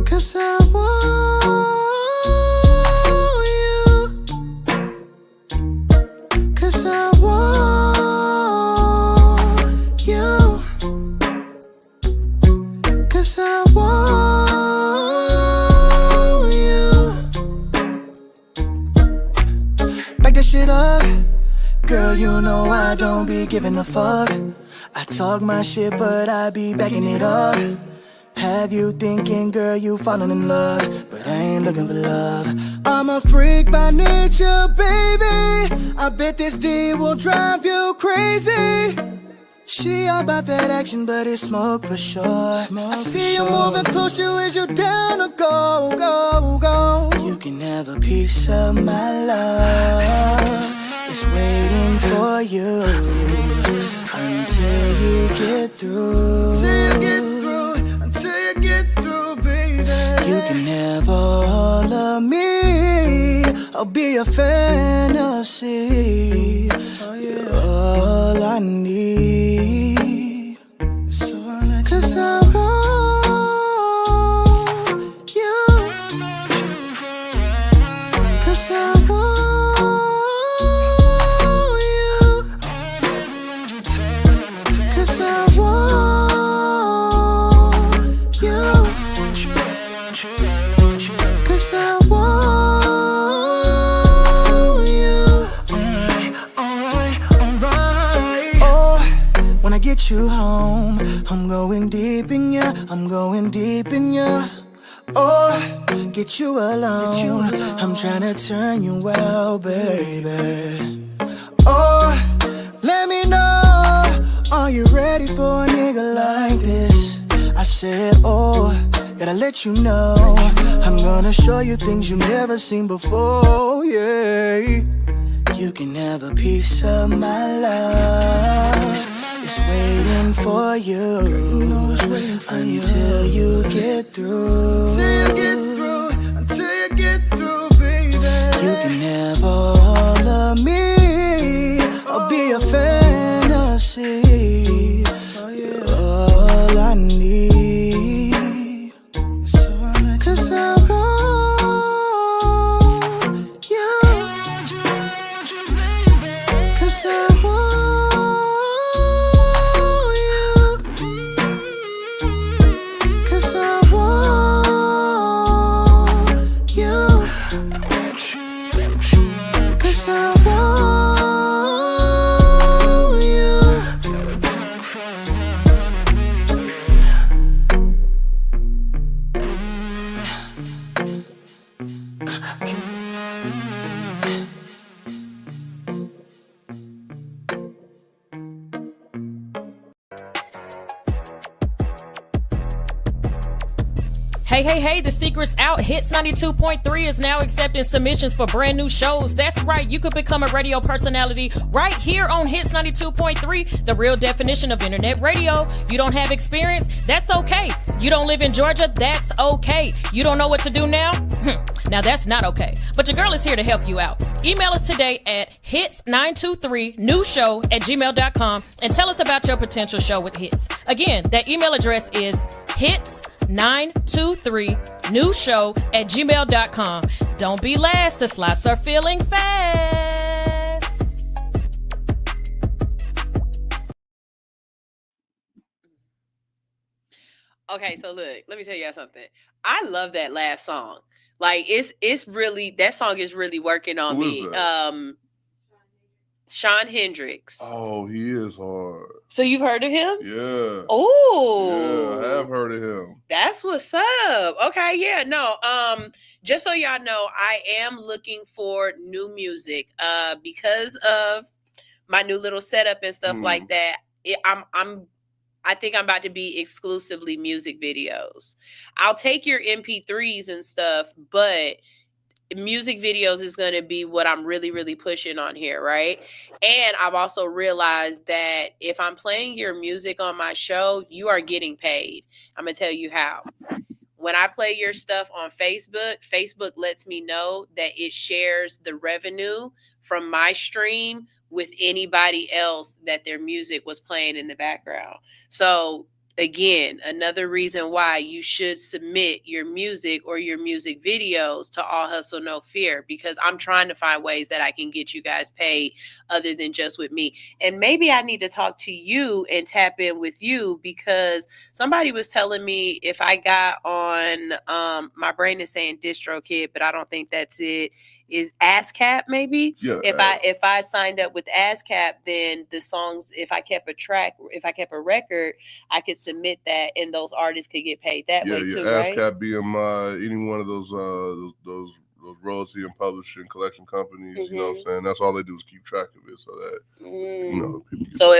Cause I want you. Cause I want you. Cause I want you. Back that shit up. Girl, you know I don't be giving a fuck. I talk my shit, but I be backing it up. Have you thinking, girl, you falling in love? But I ain't looking for love. I'm a freak by nature, baby. I bet this D will drive you crazy. She all about that action, but it's smoke for sure. I see you moving closer, is you down to go, go, go? You can have a piece of my love. It's waiting for you until you get through. Until you get through, baby. You can have all of me. I'll be a fantasy. You're all I need. Cause I want you. Cause I want you. Cause I want you. Cause I want you. Alright. Oh, when I get you home, I'm going deep in ya. I'm going deep in ya. Oh, get you alone. I'm tryna turn you out, baby. Oh, let me know. Are you ready for a nigga like this? I said, oh, gotta let you know, I'm gonna show you things you never seen before, yeah. You can have a piece of my love. It's waiting for you until you get through. Until you get through, baby. You can have all of me. I'll be a fantasy. You're all I need. 'Cause I want you. 'Cause I want you. 'Cause I want you. 'Cause I want you. Hey, the secret's out. Hits 92.3 is now accepting submissions for brand new shows. That's right, you could become a radio personality right here on Hits 92.3, the real definition of internet radio. You don't have experience? That's okay. You don't live in Georgia? That's okay. You don't know what to do now? Now that's not okay. But your girl is here to help you out. Email us today at hits923newshow@gmail.com and tell us about your potential show with Hits. Again, that email address is hits923newshow@gmail.com. Don't be last. The slots are filling fast. Okay, so look, let me tell y'all something. I love that last song. Like it's really, that song is really working on Who me. is that? Shawn Hendricks. Oh, he is hard. So you've heard of him? Yeah. Oh. Yeah, I have heard of him. That's what's up. Okay, yeah, no. Just so y'all know, I am looking for new music. Because of my new little setup and stuff like that. I think I'm about to be exclusively music videos. I'll take your MP3s and stuff, but music videos is going to be what I'm really, really pushing on here, right? And I've also realized that if I'm playing your music on my show, you are getting paid. I'm going to tell you how. When I play your stuff on Facebook, Facebook lets me know that it shares the revenue from my stream with anybody else that their music was playing in the background. So again, another reason why you should submit your music or your music videos to All Hustle No Fear, because I'm trying to find ways that I can get you guys paid other than just with me. And maybe I need to talk to you and tap in with you, because somebody was telling me if I got on, my brain is saying DistroKid, but I don't think that's it. Is ASCAP maybe? Yeah. If I signed up with ASCAP, then the songs, if I kept a record, I could submit that and those artists could get paid that way too, right? ASCAP being any one of those royalty and publishing collection companies, you know what I'm saying? That's all they do is keep track of it so that you know people So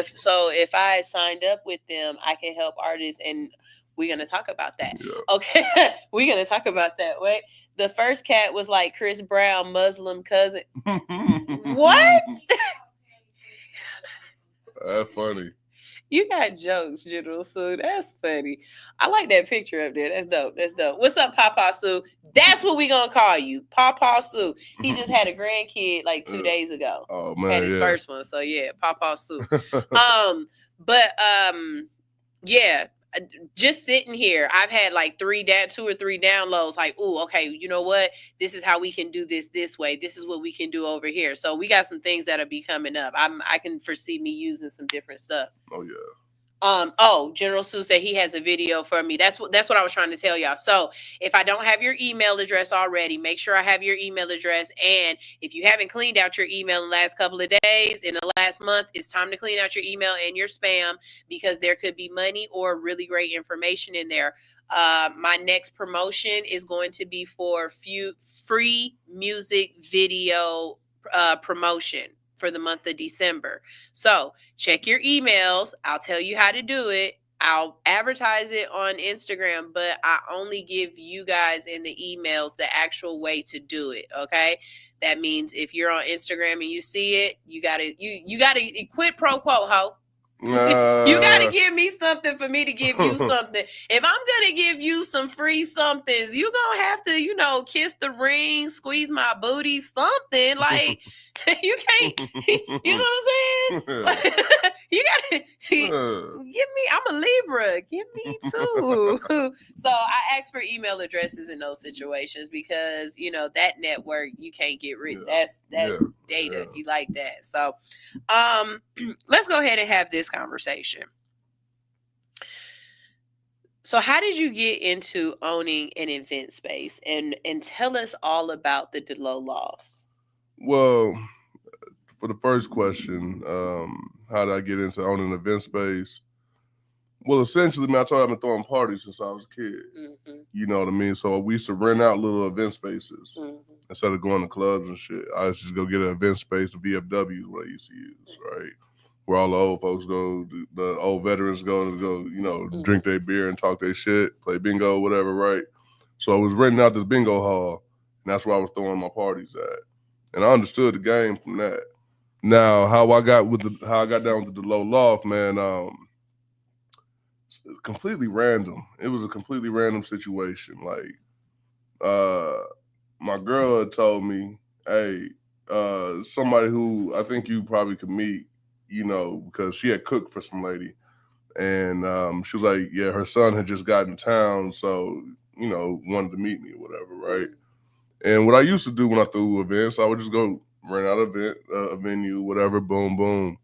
if I signed up with them, I can help artists, and we're gonna talk about that. Yeah. Okay. We're gonna talk about that. Wait. The first cat was like Chris Brown, Muslim cousin. What? That's funny. You got jokes, General Sue. That's funny. I like that picture up there. That's dope. That's dope. What's up, Papa Sue? That's what we gonna call you, Papa Sue. He just had a grandkid like 2 days ago. Oh man, had his first one. So yeah, Papa Sue. Yeah. Just sitting here, I've had like 2 or 3 downloads. Like, oh, okay, you know what? This is how we can do this way. This is what we can do over here. So we got some things that'll be coming up. I can foresee me using some different stuff. Oh yeah. General Sue said he has a video for me. That's what I was trying to tell y'all. So if I don't have your email address already, make sure I have your email address. And if you haven't cleaned out your email in the last couple of days, in the last month, it's time to clean out your email and your spam, because there could be money or really great information in there. My next promotion is going to be for free music video promotion for the month of December. So check your emails. I'll tell you how to do it. I'll advertise it on Instagram, but I only give you guys in the emails the actual way to do it. Okay. That means if you're on Instagram and you see it, you gotta quit pro quo, ho. You gotta give me something for me to give you something. If I'm gonna give you some free somethings, you gonna have to, kiss the ring, squeeze my booty, something. Like you can't, you know what I'm saying? Like, you gotta give me. I'm a Libra. Give me too. So I ask for email addresses in those situations because that network you can't get rid. That's data. You like that. So let's go ahead and have this conversation. So how did you get into owning an event space, and tell us all about the DeLow Lofts? Well, for the first question, how did I get into owning an event space? Well, essentially, man, I told you I've been throwing parties since I was a kid. Mm-hmm. You know what I mean? So we used to rent out little event spaces Mm-hmm. instead of going to clubs and shit. I used to just go get an event space. The VFW is what I used to use, right? Where all the old folks go, the old veterans go, drink their beer and talk their shit, play bingo, whatever, right? So I was renting out this bingo hall, and that's where I was throwing my parties at. And I understood the game from that. Now, how I got down with the DeLow Loft, man, completely random. It was a completely random situation. Like, my girl had told me, hey, somebody who I think you probably could meet, because she had cooked for some lady. And she was like, yeah, her son had just gotten in town, so, wanted to meet me or whatever, right? And what I used to do when I threw events, I would just go rent out a venue, whatever, boom, boom.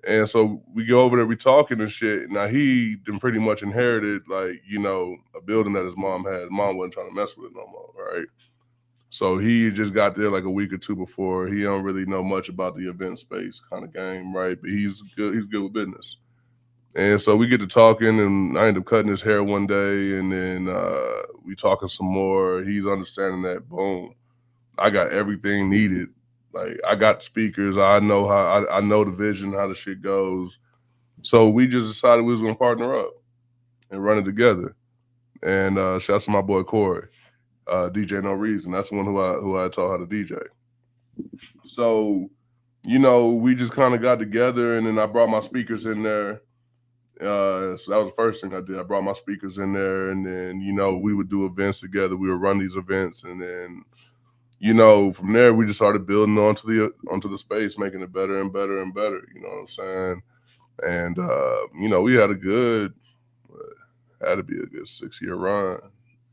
And so we go over there, we talking and shit. Now he then pretty much inherited a building that his mom had. His mom wasn't trying to mess with it no more, right? So he just got there like a week or two before. He don't really know much about the event space kind of game, right? But he's good with business. And so we get to talking, and I end up cutting his hair one day, and then we talking some more. He's understanding that, boom, I got everything needed. Like, I got speakers. I know I know the vision, how the shit goes. So we just decided we was gonna partner up and run it together. And shouts to my boy Corey, DJ No Reason. That's the one who I taught how to DJ. So, we just kind of got together, and then I brought my speakers in there. So that was the first thing I did. I brought my speakers in there, and then we would do events together. We would run these events, and then from there we just started building onto the space, making it better and better and better. You know what I'm saying? And we had to be a good 6-year run.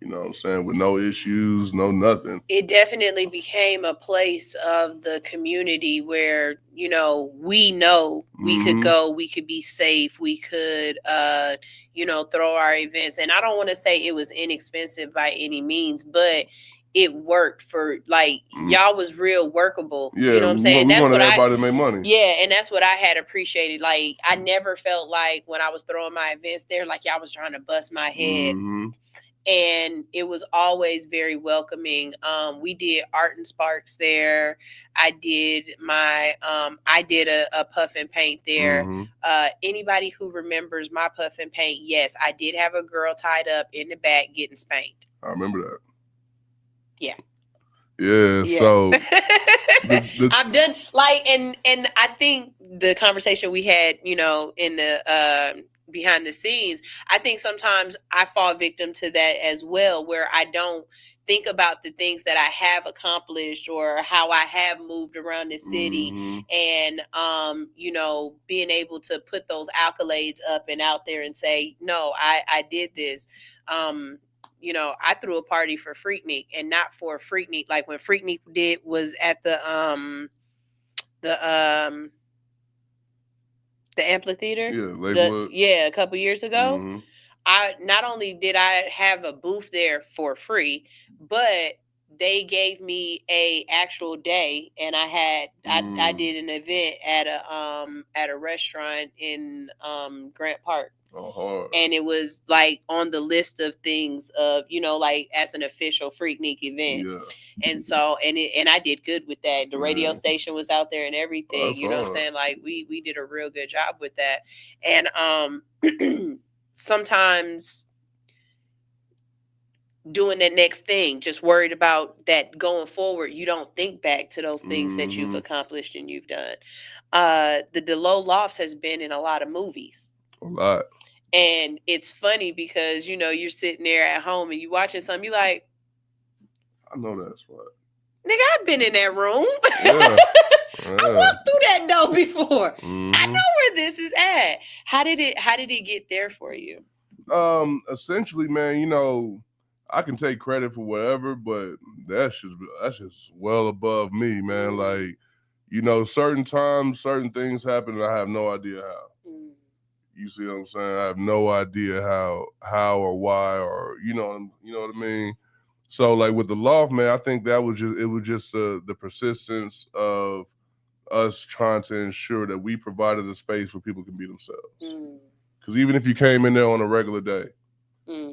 You know what I'm saying? With no issues, no nothing. It definitely became a place of the community where, we know we could go, we could be safe, we could, throw our events. And I don't want to say it was inexpensive by any means, but it worked for, y'all was real workable. Yeah, you know what I'm saying? That's what everybody to make money. Yeah, and that's what I had appreciated. Like, I never felt like when I was throwing my events there, like y'all was trying to bust my head. Mm-hmm. And it was always very welcoming. We did Art and Sparks there. I did a puff and paint there. Mm-hmm. Anybody who remembers my puff and paint, yes, I did have a girl tied up in the back getting spanked. I remember that. Yeah. So I'm done. And I think the conversation we had, in the behind the scenes, I think sometimes I fall victim to that as well, where I don't think about the things that I have accomplished or how I have moved around the city. Mm-hmm. And being able to put those accolades up and out there and say, no, I did this. I threw a party for Freaknik, and not for Freaknik. Like when Freaknik was at the amphitheater. Yeah, a couple years ago. Mm-hmm. I not only did I have a booth there for free, but they gave me a actual day, and I did an event at a restaurant in Grant Park. Oh, hard. And it was like on the list of things of, as an official Freaknik event. Yeah. And so, and I did good with that. The radio station was out there and everything. That's you know hard. what I'm saying? Like we did a real good job with that. And sometimes doing the next thing, just worried about that going forward. You don't think back to those things that you've accomplished and you've done. The DeLow Lofts has been in a lot of movies. A lot. And it's funny because, you know, you're sitting there at home and you watching something, you like, I know that spot. Nigga, I've been in that room. Yeah. I walked through that door before. I know where this is at. How did it get there for you? Essentially, man, you know, I can take credit for whatever, but that's just well above me, man. Like, you know, certain times, certain things happen, and I have no idea how. You see what I'm saying? I have no idea how or why, or you know what I mean. So, like with the loft, man, I think that was just the persistence of us trying to ensure that we provided a space where people can be themselves. Because even if you came in there on a regular day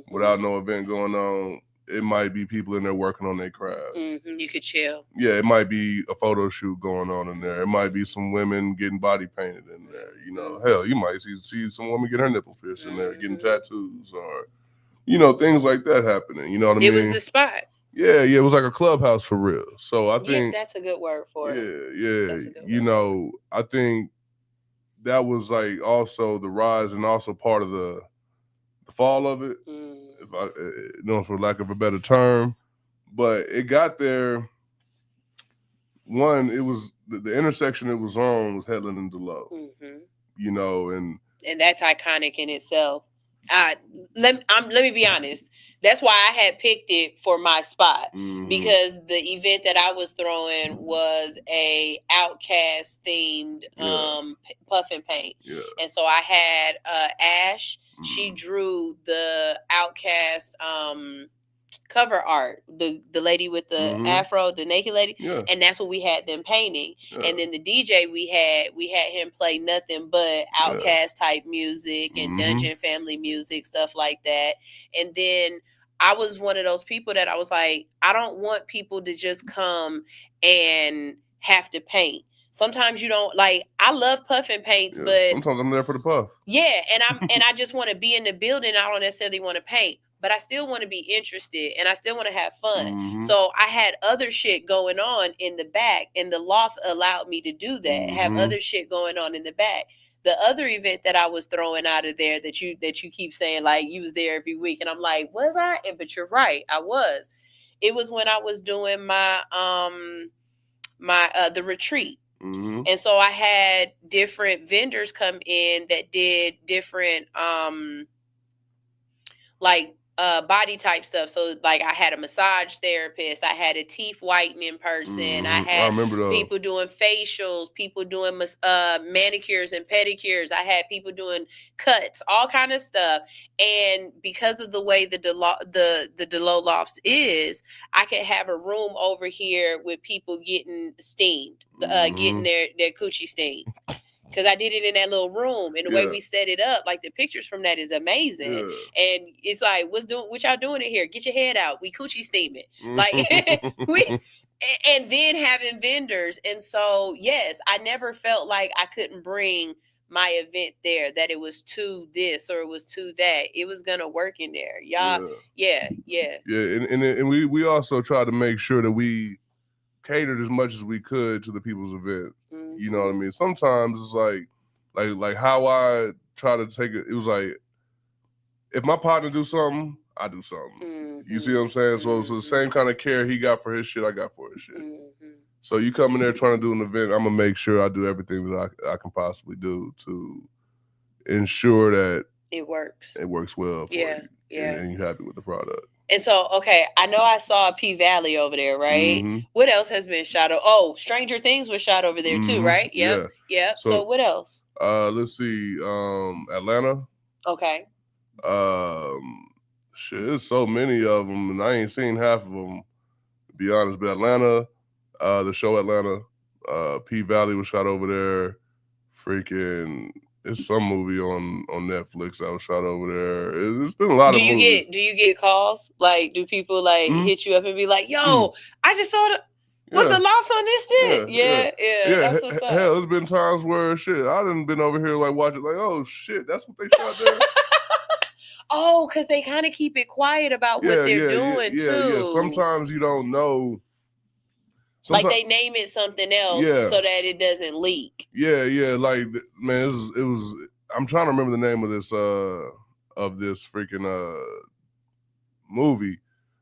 without no event going on, it might be people in there working on their craft. You could chill. Yeah, it might be a photo shoot going on in there. It might be some women getting body painted in there. You know, hell, you might see some woman get her nipple pierced in there, getting tattoos, or you know, things like that happening. You know what I mean? It was the spot. Yeah, it was like a clubhouse for real. So I think that's a good word for it. Yeah. You know, I think that was like also the rise and also part of the fall of it, if I, you know, for lack of a better term. But it got there. One, it was the intersection it was on was Headland and DeLow. You know, and that's iconic in itself. Let me be honest. That's why I had picked it for my spot, because the event that I was throwing was a Outcast themed puff and paint, and so I had Ash. She drew the Outcast cover art, the lady with the afro, the naked lady, and that's what we had them painting. And then the DJ we had him play nothing but Outcast type music and Dungeon Family music, stuff like that. And then I was one of those people that I was like, I don't want people to just come and have to paint. Sometimes you don't like. I love puff and paints, but sometimes I'm there for the puff. Yeah, and I just want to be in the building. I don't necessarily want to paint, but I still want to be interested and I still want to have fun. So I had other shit going on in the back, and the loft allowed me to do that. Have other shit going on in the back. The other event that I was throwing out of there that you keep saying like you was there every week, and I'm like, was I? But you're right, I was. It was when I was doing my the retreat. And so I had different vendors come in that did different body type stuff. So like I had a massage therapist, I had a teeth whitening person, I had people doing facials, people doing manicures and pedicures, I had people doing cuts, all kind of stuff. And because of the way the DeLow Lofts is, I could have a room over here with people getting steamed, getting their coochie steamed. Because I did it in that little room, and the way we set it up, like the pictures from that is amazing. And it's like, what y'all doing in here? Get your head out. We coochie steaming. Like and then having vendors. And so, yes, I never felt like I couldn't bring my event there, that it was to this or it was to that. It was gonna work in there. Y'all, yeah. And we also try to make sure that we catered as much as we could to the people's event. You know what I mean? Sometimes it's like how I try to take it. It was like, if my partner do something, I do something. You see what I'm saying? So the same kind of care he got for his shit, I got for his shit. So you come in there trying to do an event, I'm gonna make sure I do everything that I can possibly do to ensure that it works. It works well for you. And you're happy with the product. And so, okay, I know I saw P Valley over there, right? What else has been shot? Oh, Stranger Things was shot over there too, right? Yep. So what else? Let's see. Atlanta. Okay. Shit, there's so many of them, and I ain't seen half of them, to be honest. But Atlanta, the show Atlanta, P Valley was shot over there. Freaking, it's some movie on Netflix that was shot over there. It's been a lot of movies. Do you get calls? Like, do people like hit you up and be like, "Yo, I just saw was the Lofts on this shit?" Yeah. That's what's up. Hell, there's been times where shit, I done been over here like watching, like, oh shit, that's what they shot there. Oh, because they kind of keep it quiet about what they're doing too. Sometimes you don't know. Like they name it something else so that it doesn't leak. Yeah. Like, man, it was. I'm trying to remember the name of this freaking movie.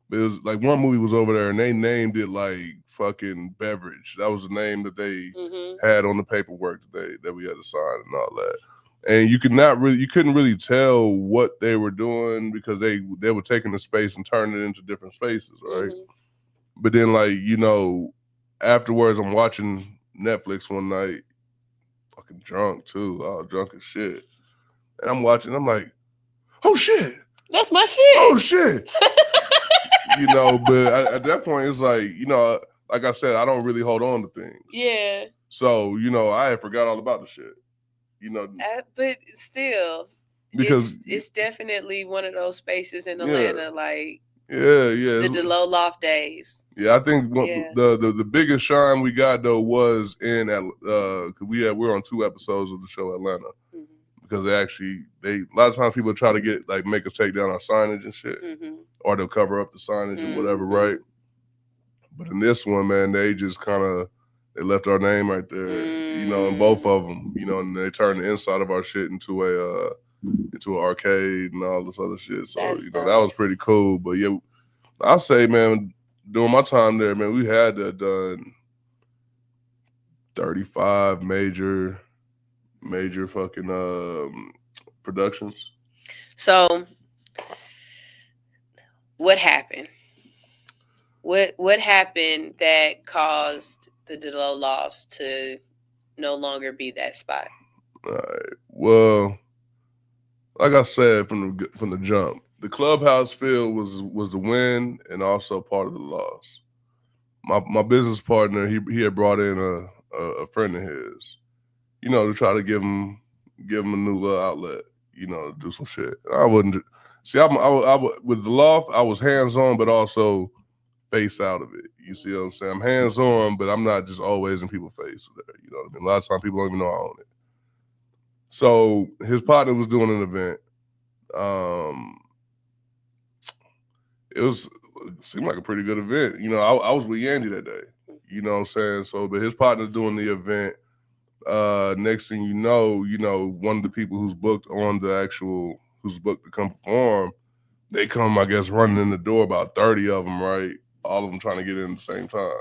But it was like one movie was over there and they named it like fucking beverage. That was the name that they had on the paperwork that we had to sign and all that. And you couldn't really tell what they were doing because they were taking the space and turning it into different spaces, right? But then, like, you know, afterwards I'm watching Netflix one night, fucking drunk too. I was drunk as shit. And I'm watching, I'm like, oh shit. That's my shit. Oh shit. You know, but at that point it's like, you know, like I said, I don't really hold on to things. Yeah. So, you know, I had forgot all about the shit. You know, but still, because it's definitely one of those spaces in Atlanta, like the low loft days. Yeah, I think the biggest shine we got though was in cause we're on 2 episodes of the show Atlanta because they a lot of times people try to make us take down our signage and shit, or they'll cover up the signage or whatever, right? But in this one, man, they just kind of. They left our name right there, you know, in both of them, you know, and they turned the inside of our shit into an arcade and all this other shit. So, you know, that was pretty cool. But yeah, I'll say, man, during my time there, man, we had done 35 major fucking productions. So, what happened? What happened that caused the low lofts to no longer be that spot? All right. Well, like I said from the jump, the clubhouse feel was the win and also part of the loss. My business partner, he had brought in a friend of his, you know, to try to give him a new little outlet, you know, to do some shit. I wouldn't see. I with the loft, I was hands on, but also face out of it. You see what I'm saying? I'm hands on, but I'm not just always in people's face. You know what I mean? A lot of times people don't even know I own it. So his partner was doing an event. It seemed like a pretty good event. You know, I was with Yandy that day. You know what I'm saying? So, but his partner's doing the event. Next thing you know, one of the people who's booked to come perform, they come, I guess, running in the door, about 30 of them, right? All of them trying to get in at the same time.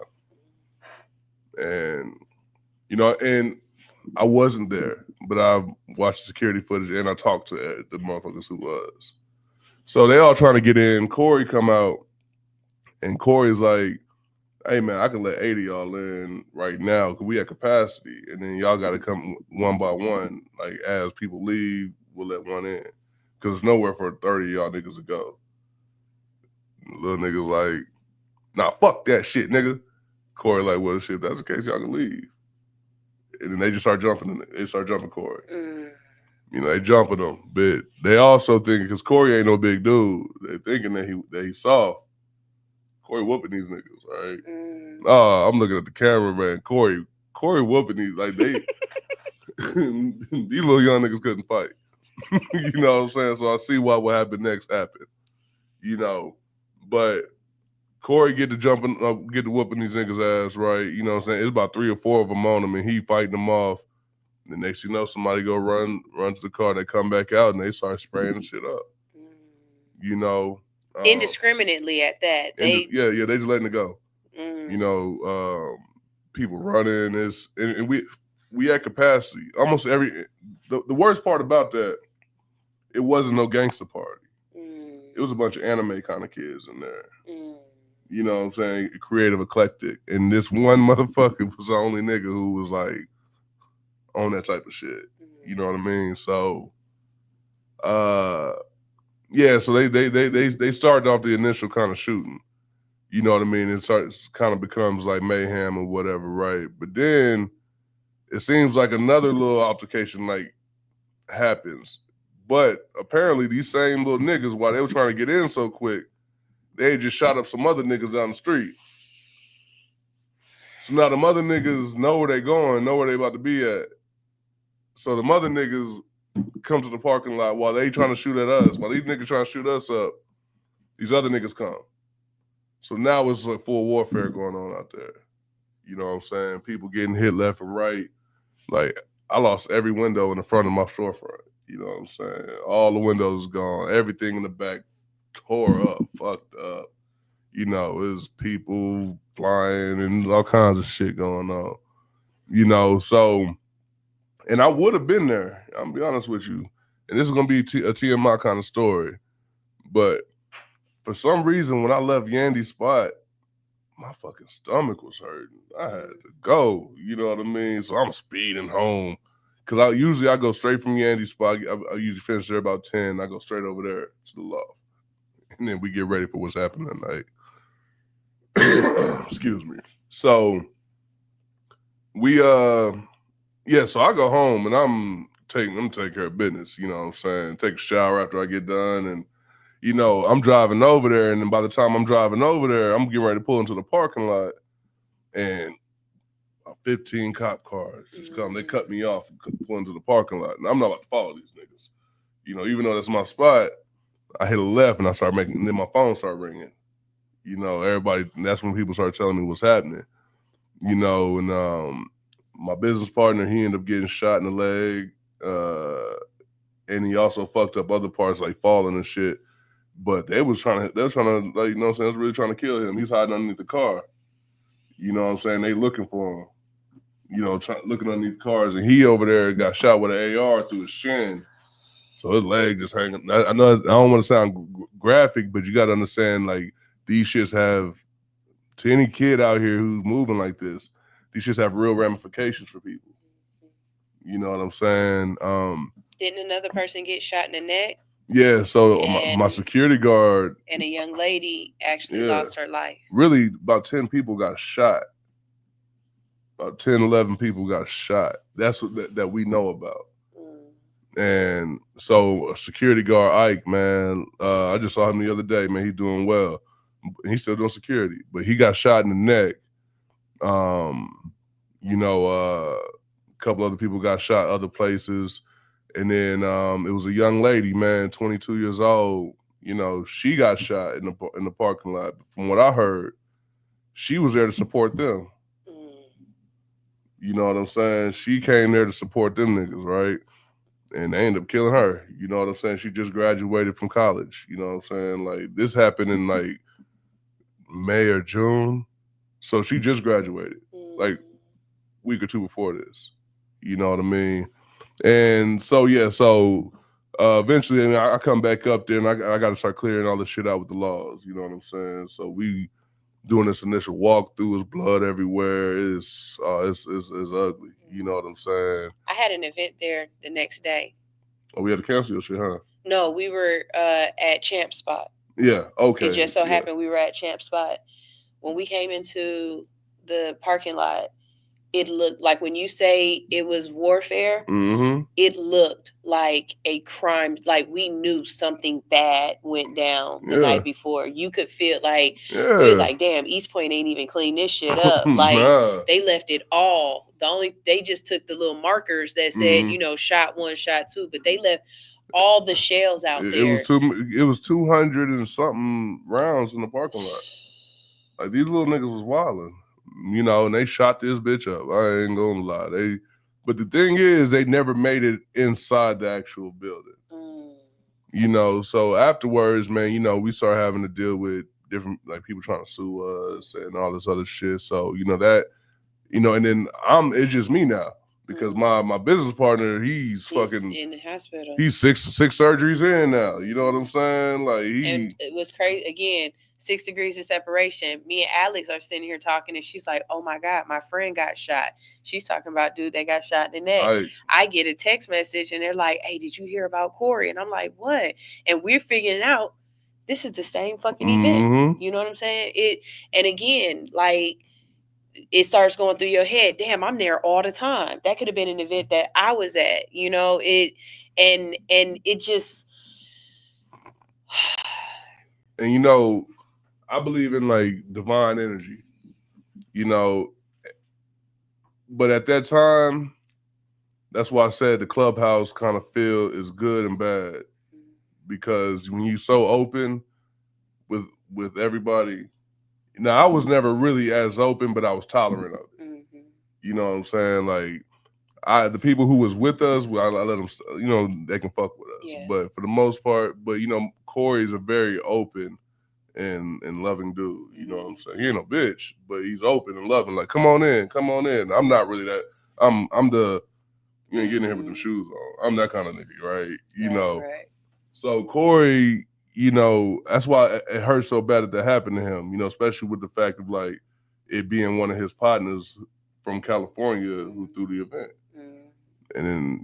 And, you know, and I wasn't there, but I watched the security footage and I talked to the motherfuckers who was. So they all trying to get in. Corey come out and Corey's like, hey man, I can let 80 y'all in right now because we have capacity. And then y'all got to come one by one. Like as people leave, we'll let one in. Because there's nowhere for 30 of y'all niggas to go. Little niggas like, nah, fuck that shit, nigga. Corey like, well, shit, if that's the case, y'all can leave. And then they just start jumping. They start jumping Corey. You know, they jumping him. But they also thinking, because Corey ain't no big dude, they thinking that he's soft. Corey whooping these niggas, right? Oh, I'm looking at the camera, man. Corey whooping these, like they, these little young niggas couldn't fight. You know what I'm saying? So I see what will happen next happen. You know, but Corey get to whooping these niggas' ass, right? You know what I'm saying? It's about 3 or 4 of them on him, and he fighting them off. The next you know, somebody go run to the car, they come back out, and they start spraying the shit up. You know, indiscriminately at that. They just letting it go. You know, people running and we had capacity. Almost every the worst part about that, it wasn't no gangster party. It was a bunch of anime kind of kids in there. You know what I'm saying? Creative, eclectic. And this one motherfucker was the only nigga who was like on that type of shit. You know what I mean? So yeah, so they started off the initial kind of shooting. You know what I mean? It kind of becomes like mayhem or whatever, right? But then it seems like another little altercation like happens. But apparently these same little niggas, while they were trying to get in so quick, they just shot up some other niggas down the street. So now the mother niggas know where they going, know where they about to be at. So the mother niggas come to the parking lot while they trying to shoot at us. While these niggas trying to shoot us up, these other niggas come. So now it's like full warfare going on out there. You know what I'm saying? People getting hit left and right. Like, I lost every window in the front of my storefront. You know what I'm saying? All the windows gone. Everything in the back tore up, fucked up. You know, there's people flying and all kinds of shit going on. You know, so, and I would have been there. I'm gonna be honest with you. And this is gonna be a TMI kind of story. But for some reason, when I left Yandy's spot, my fucking stomach was hurting. I had to go. You know what I mean? So I'm speeding home. Cause I go straight from Yandy's spot. I usually finish there about 10. I go straight over there to the loft. And then we get ready for what's happening that night. Excuse me. So so I go home and I'm taking care of business, you know what I'm saying? Take a shower after I get done, and you know, I'm driving over there, and then by the time I'm driving over there, I'm getting ready to pull into the parking lot, and 15 cop cars just come. They cut me off and pull into the parking lot. And I'm not about to follow these niggas. You know, even though that's my spot, I hit a left and I started and then my phone started ringing. You know, everybody, and that's when people started telling me what's happening. You know, and my business partner, he ended up getting shot in the leg. And he also fucked up other parts like falling and shit. But they were trying to, like, you know what I'm saying? They was really trying to kill him. He's hiding underneath the car. You know what I'm saying? They looking for him. You know, looking underneath cars, and he over there got shot with an AR through his shin. So his leg just hanging. I know I don't want to sound graphic, but you got to understand, like, these shits have, to any kid out here who's moving like this, these shits have real ramifications for people. You know what I'm saying? Didn't another person get shot in the neck? Yeah, so my security guard and a young lady actually lost her life. Really, about 10 people got shot. About 10, 11 people got shot. That's what that we know about. And so security guard Ike, man, I just saw him the other day, man. He's doing well. He's still doing security, but he got shot in the neck. You know, a couple other people got shot other places. And then it was a young lady, man, 22 years old. You know, she got shot in the parking lot. From what I heard, she was there to support them. You know what I'm saying? She came there to support them niggas, right? And they ended up killing her. You know what I'm saying? She just graduated from college. You know what I'm saying? Like, this happened in like May or June. So she just graduated, like a week or two before this. You know what I mean? And so, eventually, I come back up there and I got to start clearing all this shit out with the laws. You know what I'm saying? So we doing this initial walkthrough, is blood everywhere. It's ugly. You know what I'm saying? I had an event there the next day. Oh, we had to cancel your shit, huh? No, we were at Champ Spot. Yeah, okay. It just so happened we were at Champ Spot. When we came into the parking lot, it looked like, when you say it was warfare, it looked like a crime. Like, we knew something bad went down the night before. You could feel like, it was like, damn, East Point ain't even clean this shit up. Like, they left it all. They just took the little markers that said, you know, shot 1, shot 2, but they left all the shells out there. It was 200 and something rounds in the parking lot. Like, these little niggas was wilding. You know, and they shot this bitch up. I ain't gonna lie. But the thing is, they never made it inside the actual building. You know, so afterwards, man, you know, we started having to deal with different, like, people trying to sue us and all this other shit. So, you know, that, you know, and then it's just me now. Because my business partner, he's fucking in the hospital. He's six surgeries in now. You know what I'm saying? Like, and it was crazy. Again, 6 degrees of separation. Me and Alex are sitting here talking, and she's like, "Oh my God, my friend got shot." She's talking about, dude, they got shot in the neck. I get a text message, and they're like, "Hey, did you hear about Corey?" And I'm like, "What?" And we're figuring out this is the same fucking event. You know what I'm saying? And again, like, it starts going through your head. Damn, I'm there all the time. That could have been an event that I was at, you know, and it just. And, you know, I believe in, like, divine energy, you know, but at that time, that's why I said the clubhouse kind of feel is good and bad, because when you so open with everybody. Now I was never really as open, but I was tolerant of it. Mm-hmm. You know what I'm saying? Like the people who was with us, I let them, they can fuck with us. Yeah. But for the most part, Corey's a very open and loving dude. You know what I'm saying? He ain't no bitch, but he's open and loving. Like, come on in. I'm not really that. I'm the you ain't getting in here with them shoes on. I'm that kind of nigga, right? Right. So Corey, that's why it hurt so bad that happened to him. Especially with the fact of like it being one of his partners from California who threw the event. And then,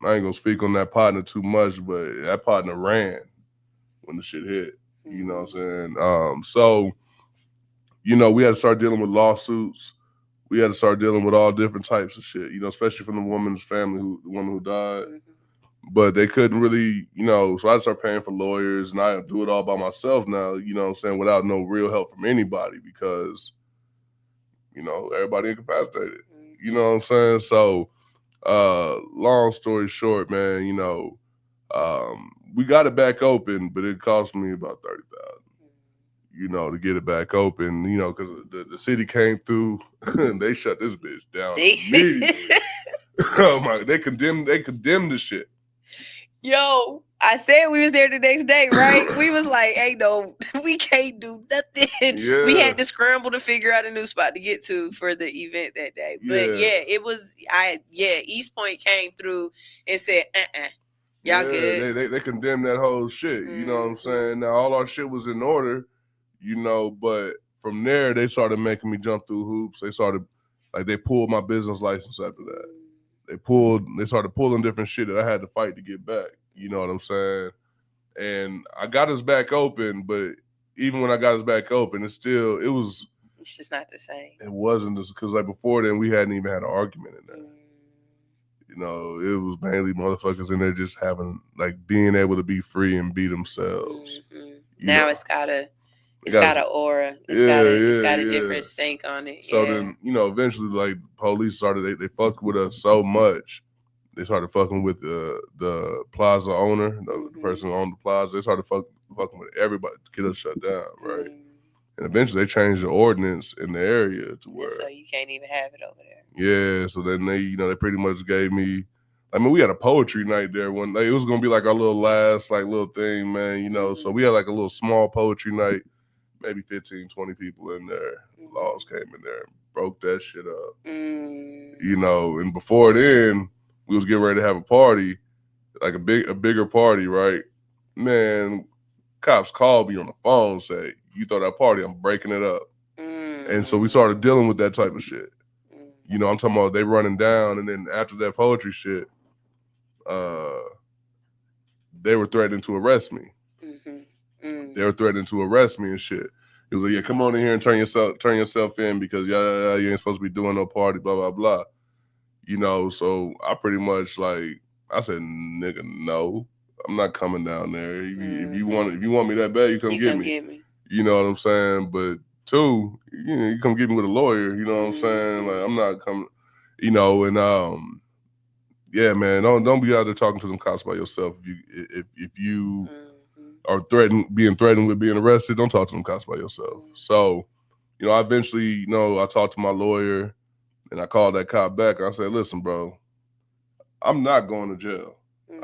I ain't gonna speak on that partner too much, but that partner ran when the shit hit. You know what I'm saying? So, we had to start dealing with lawsuits. We had to start dealing with all different types of shit, especially from the woman's family, the woman who died. But they couldn't really, so I had to start paying for lawyers, and I do it all by myself now, without no real help from anybody because, everybody incapacitated. You know what I'm saying? So, long story short, man, we got it back open, but it cost me about $30,000, to get it back open, because the city came through and they shut this bitch down immediately. Oh my, they condemned the shit. Yo, I said we was there the next day, right? We was like, hey, no, we can't do nothing. Yeah. We had to scramble to figure out a new spot to get to for the event that day. But it was, East Point came through and said, y'all good. They condemned that whole shit. You know what I'm saying? Now all our shit was in order, but from there they started making me jump through hoops. They pulled my business license after that. They started pulling different shit that I had to fight to get back. You know what I'm saying? And I got us back open, but even when I got us back open, it's just not the same. It wasn't just because before then we hadn't even had an argument in there. It was mainly motherfuckers in there just having being able to be free and be themselves. Now it's got an aura. It's got a different stink on it. So then, eventually police started, they fucked with us so much. They started fucking with the plaza owner, the person who owned the plaza. They started fucking with everybody to get us shut down, right? And eventually they changed the ordinance in the area to where so you can't even have it over there. Yeah, so then they pretty much gave me. We had a poetry night there one day. It was gonna be our little last little thing, man. So we had a little small poetry night, maybe 15, 20 people in there. Laws came in there and broke that shit up. And before then, we was getting ready to have a party, a bigger party, right? Man, cops called me on the phone, say, "You throw that party, I'm breaking it up." And so we started dealing with that type of shit. I'm talking about they running down, and then after that poetry shit, they were threatening to arrest me. They were threatening to arrest me and shit. It was like, yeah, come on in here and turn yourself in because you ain't supposed to be doing no party, blah, blah, blah. So I pretty much I said, nigga, no, I'm not coming down there. If you want me that bad, you come get me. You know what I'm saying? But two, you come get me with a lawyer, you know what I'm saying? I'm not coming, and yeah, man, don't be out there talking to them cops by yourself. If you are being threatened with being arrested, don't talk to them cops by yourself. So, I eventually, I talked to my lawyer and I called that cop back. I said, listen, bro, I'm not going to jail.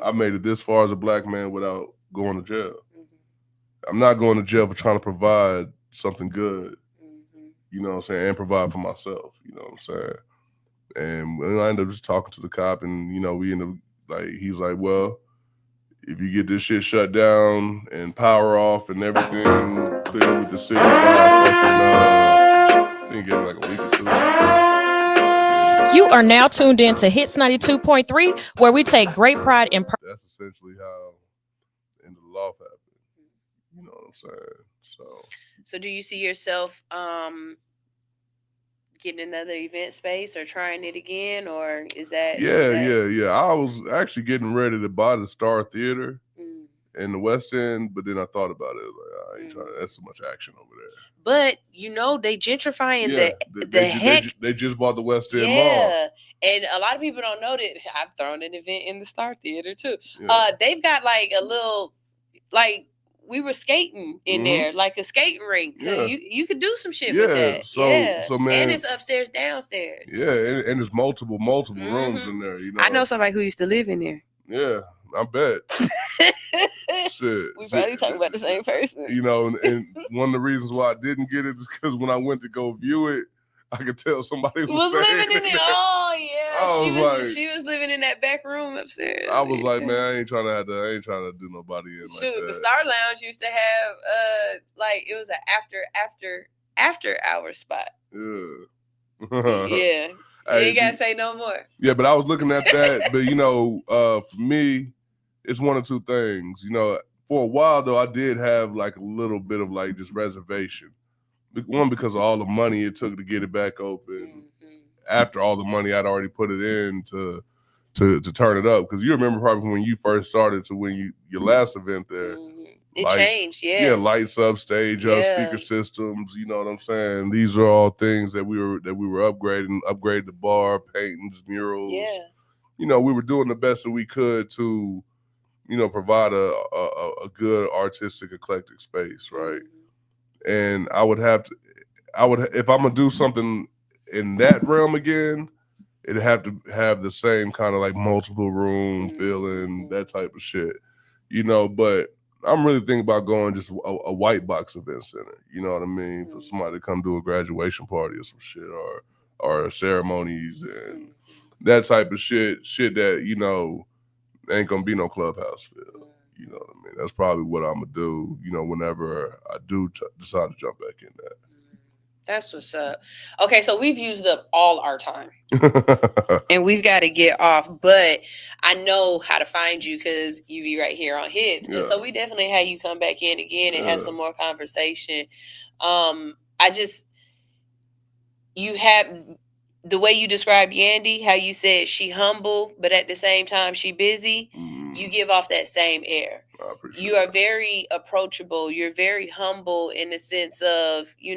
I made it this far as a black man without going to jail. I'm not going to jail for trying to provide something good, you know what I'm saying, and provide for myself, you know what I'm saying. And I ended up just talking to the cop, and we ended up he's like, well, if you get this shit shut down and power off and everything clear with the city I think it gave me a week or two. You are now tuned in to Hits 92.3, where we take great pride in. That's essentially how the end of the law happened. You know what I'm saying? So do you see yourself getting another event space or trying it again, or is that? Yeah. I was actually getting ready to buy the Star Theater in the West End, but then I thought about it. I ain't trying. That's too much action over there. But they gentrifying the heck. They just bought the West End Mall. Yeah, and a lot of people don't know that I've thrown an event in the Star Theater too. Yeah. They've got like a little, like we were skating in there, like a skating rink. Yeah. You could do some shit with that. So man, and it's upstairs, downstairs. Yeah, and there's multiple rooms in there. I know somebody who used to live in there. Yeah, I bet. Shit. We probably talking about the same person. And one of the reasons why I didn't get it is because when I went to go view it, I could tell somebody was living in it. Oh yeah, she was living in that back room upstairs. I was like, man, I ain't trying to do nobody in like that. The Star Lounge used to have like it was an after hour spot. Yeah. Yeah. You ain't gotta say no more. Yeah, but I was looking at that, but for me, it's one of two things. For a while though, I did have like a little bit of like just reservation. One, because of all the money it took to get it back open. After all the money I'd already put it in to turn it up, because you remember probably when you first started to when your last event there. It changed, yeah. Yeah, lights up, stage up, speaker systems. You know what I'm saying? These are all things that we were upgrading. Upgrade the bar, paintings, murals. Yeah. We were doing the best that we could to, provide a good artistic, eclectic space, right? And if I'm gonna do something in that realm again, it'd have to have the same kind of like multiple room feeling, that type of shit. But I'm really thinking about going just a white box event center. You know what I mean? For somebody to come do a graduation party or some shit, or ceremonies and that type of shit that, ain't gonna be no clubhouse feel. You know what I mean? That's probably what I'm gonna do, whenever I do decide to jump back in that. That's what's up. Okay, so we've used up all our time and we've got to get off, but I know how to find you because you be right here on Hits. Yeah. And so we definitely had you come back in again and have some more conversation. You have the way you described Yandy, how you said she humble, but at the same time she busy. You give off that same air. You are very approachable. You're very humble in the sense of, you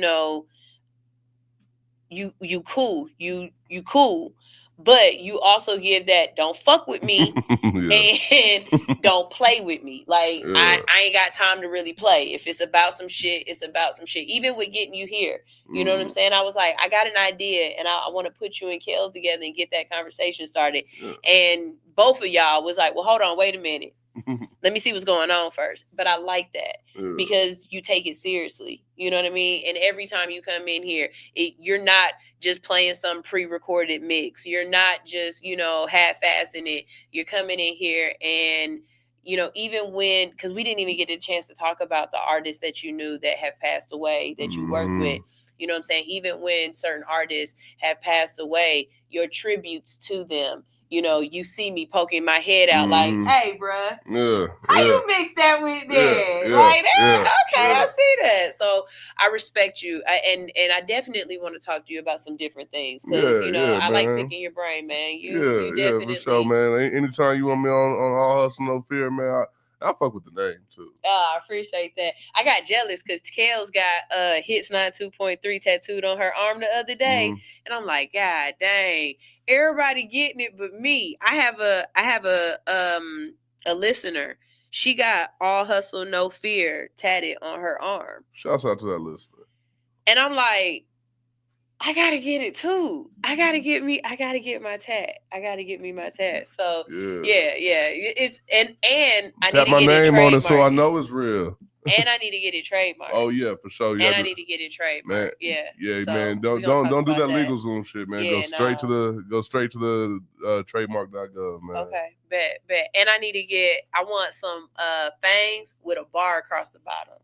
cool, you cool, but you also give that don't fuck with me and don't play with me. Like I ain't got time to really play. If it's about some shit, it's about some shit. Even with getting you here, you know what I'm saying? I was like, I got an idea and I want to put you and Kels together and get that conversation started. And both of y'all was like, well, hold on, wait a minute. Let me see what's going on first. But I like that because you take it seriously. You know what I mean? And every time you come in here, you're not just playing some pre-recorded mix. You're not just, half-assing it. You're coming in here and, even when, because we didn't even get a chance to talk about the artists that you knew that have passed away, that you worked with. You know what I'm saying? Even when certain artists have passed away, your tributes to them, you see me poking my head out like, hey, bruh, how you mix that with that? I see that. So I respect you. And I definitely want to talk to you about some different things because, I like picking your brain, man. You definitely. Yeah, for sure, man. Anytime you want me on All Hustle No Fear, man, I fuck with the name too. I appreciate that. I got jealous because Kels got Hits 92.3 tattooed on her arm the other day, and I'm like, God dang, everybody getting it but me. I have a listener. She got All Hustle No Fear tatted on her arm. Shouts out to that listener. And I'm like, I gotta get it too. I gotta get my tat. I gotta get me my tat. So yeah. It's and I tap need to my get name it on it so I know it's real. And I need to get it trademarked. Oh yeah, for sure. And I need to get it trademarked. Man, yeah, so man. Don't do that legal Zoom shit, man. Go straight to the trademark.gov, man. Okay, bet. And I want some fangs with a bar across the bottom.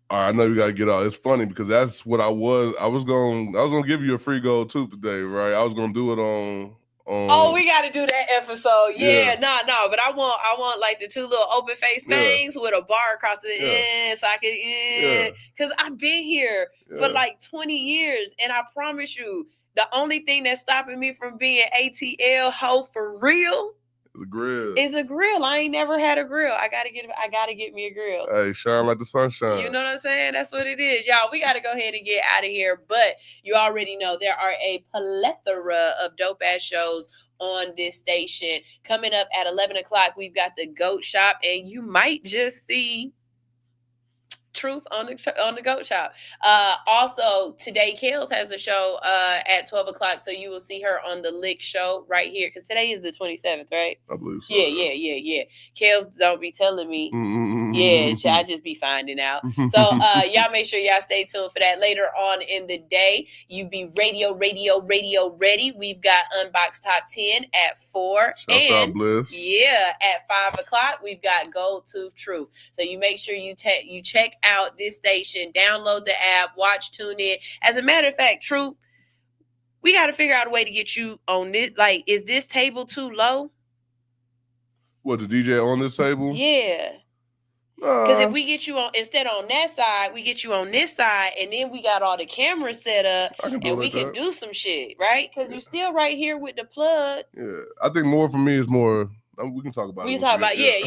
All right, I know you gotta get out. It's funny because that's what I was gonna give you a free gold tooth today, right? I was gonna do it on. Oh, we got to do that episode. No, but I want like the two little open face fangs with a bar across the end, so I can because I've been here for like 20 years, and I promise you, the only thing that's stopping me from being ATL hoe for real It's a grill. It's a grill. I ain't never had a grill. I gotta get me a grill. Hey, shine like the sunshine. You know what I'm saying? That's what it is. Y'all, we gotta go ahead and get out of here. But you already know there are a plethora of dope ass shows on this station. Coming up at 11 o'clock, we've got the Goat Shop, and you might just see Truth on the Goat Shop. Also, today Kales has a show at 12 o'clock, so you will see her on the Lick show right here, because today is the 27th, right? I believe so. Yeah. Kales don't be telling me. Yeah, I just be finding out. So y'all make sure y'all stay tuned for that. Later on in the day, you be radio ready. We've got Unbox Top 10 at 4. Shouts out Bliss. Yeah, at 5 o'clock, we've got Gold Tooth Truth. So you make sure you check out this station, download the app, watch, tune in. As a matter of fact, Truth, we got to figure out a way to get you on this. Like, is this table too low? What, the DJ on this table? Yeah. Because if we get you on, instead on that side, we get you on this side, and then we got all the cameras set up, and we can do some shit, right? Because you're still right here with the plug. Yeah, I think more for me is more. We can talk about it. We can talk about yeah.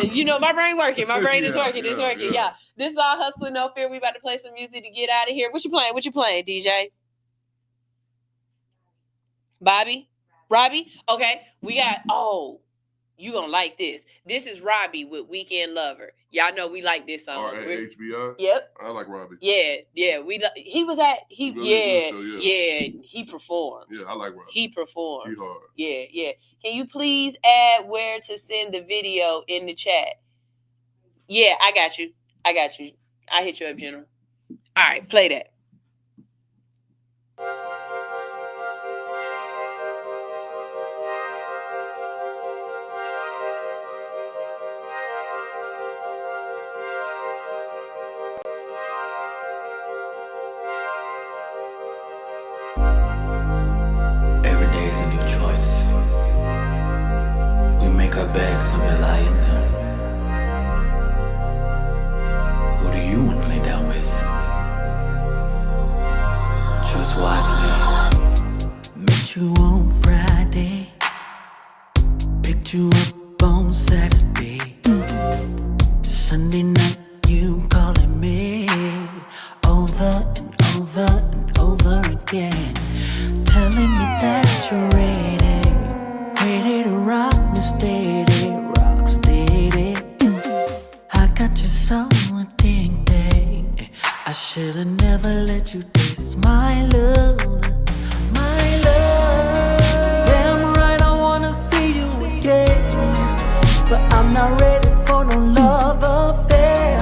You know, my brain working. My brain is working. It's working. Yeah. This is all Hustle No Fear. We about to play some music to get out of here. What you playing, DJ? Bobby? Robbie? Okay. We got, you gonna like this. This is Robbie with Weekend Lover. Y'all know we like this song. HBI? Yep. I like Robbie. Yeah. He performed. Yeah, I like Robbie. He performed. He hard. Yeah. Can you please add where to send the video in the chat? Yeah, I got you. I hit you up, General. All right, play that. Every day is a new choice. We make our beds and we lie in them. Who do you want to lay down with? Choose wisely. Met you on Friday, picked you up on Saturday. Sunday night you calling me over and over and over again, telling me that you're ready to rock me steady, rock steady. I got you so addicted, I should've never let you taste my love, my love. Damn right I wanna see you again, but I'm not ready for no love affair.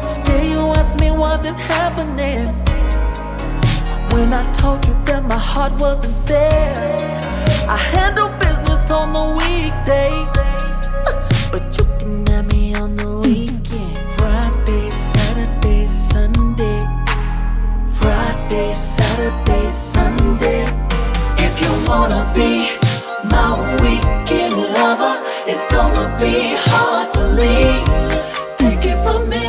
Still you ask me what is happening, when I told you that my heart wasn't there. I handle business on the weekday, but you can have me on the weekend. Friday, Saturday, Sunday. Friday, Saturday, Sunday. If you wanna be my weekend lover, it's gonna be hard to leave. Take it from me,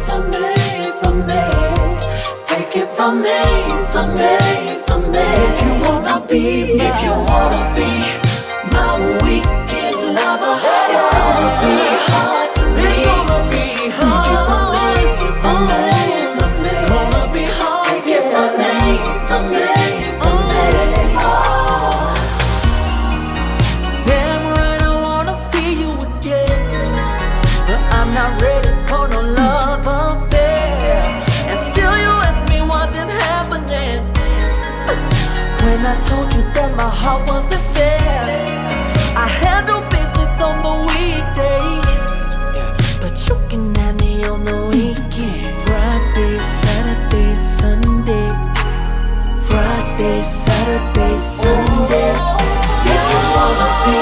from me, from me. Take it from me, from me, from me. If you wanna be my weekend lover, it's gonna be hard to leave. Take it from me, from me, from me. Gonna be hard. Take it from me, from me, from me. Oh. Damn right I wanna see you again, but I'm not ready for no love affair. And still you ask me what is happening, when I told you that my heart wasn't there. I handle business on the weekday, but you can have me on the weekend. Friday, Saturday, Sunday. Friday, Saturday, Sunday. If you wanna be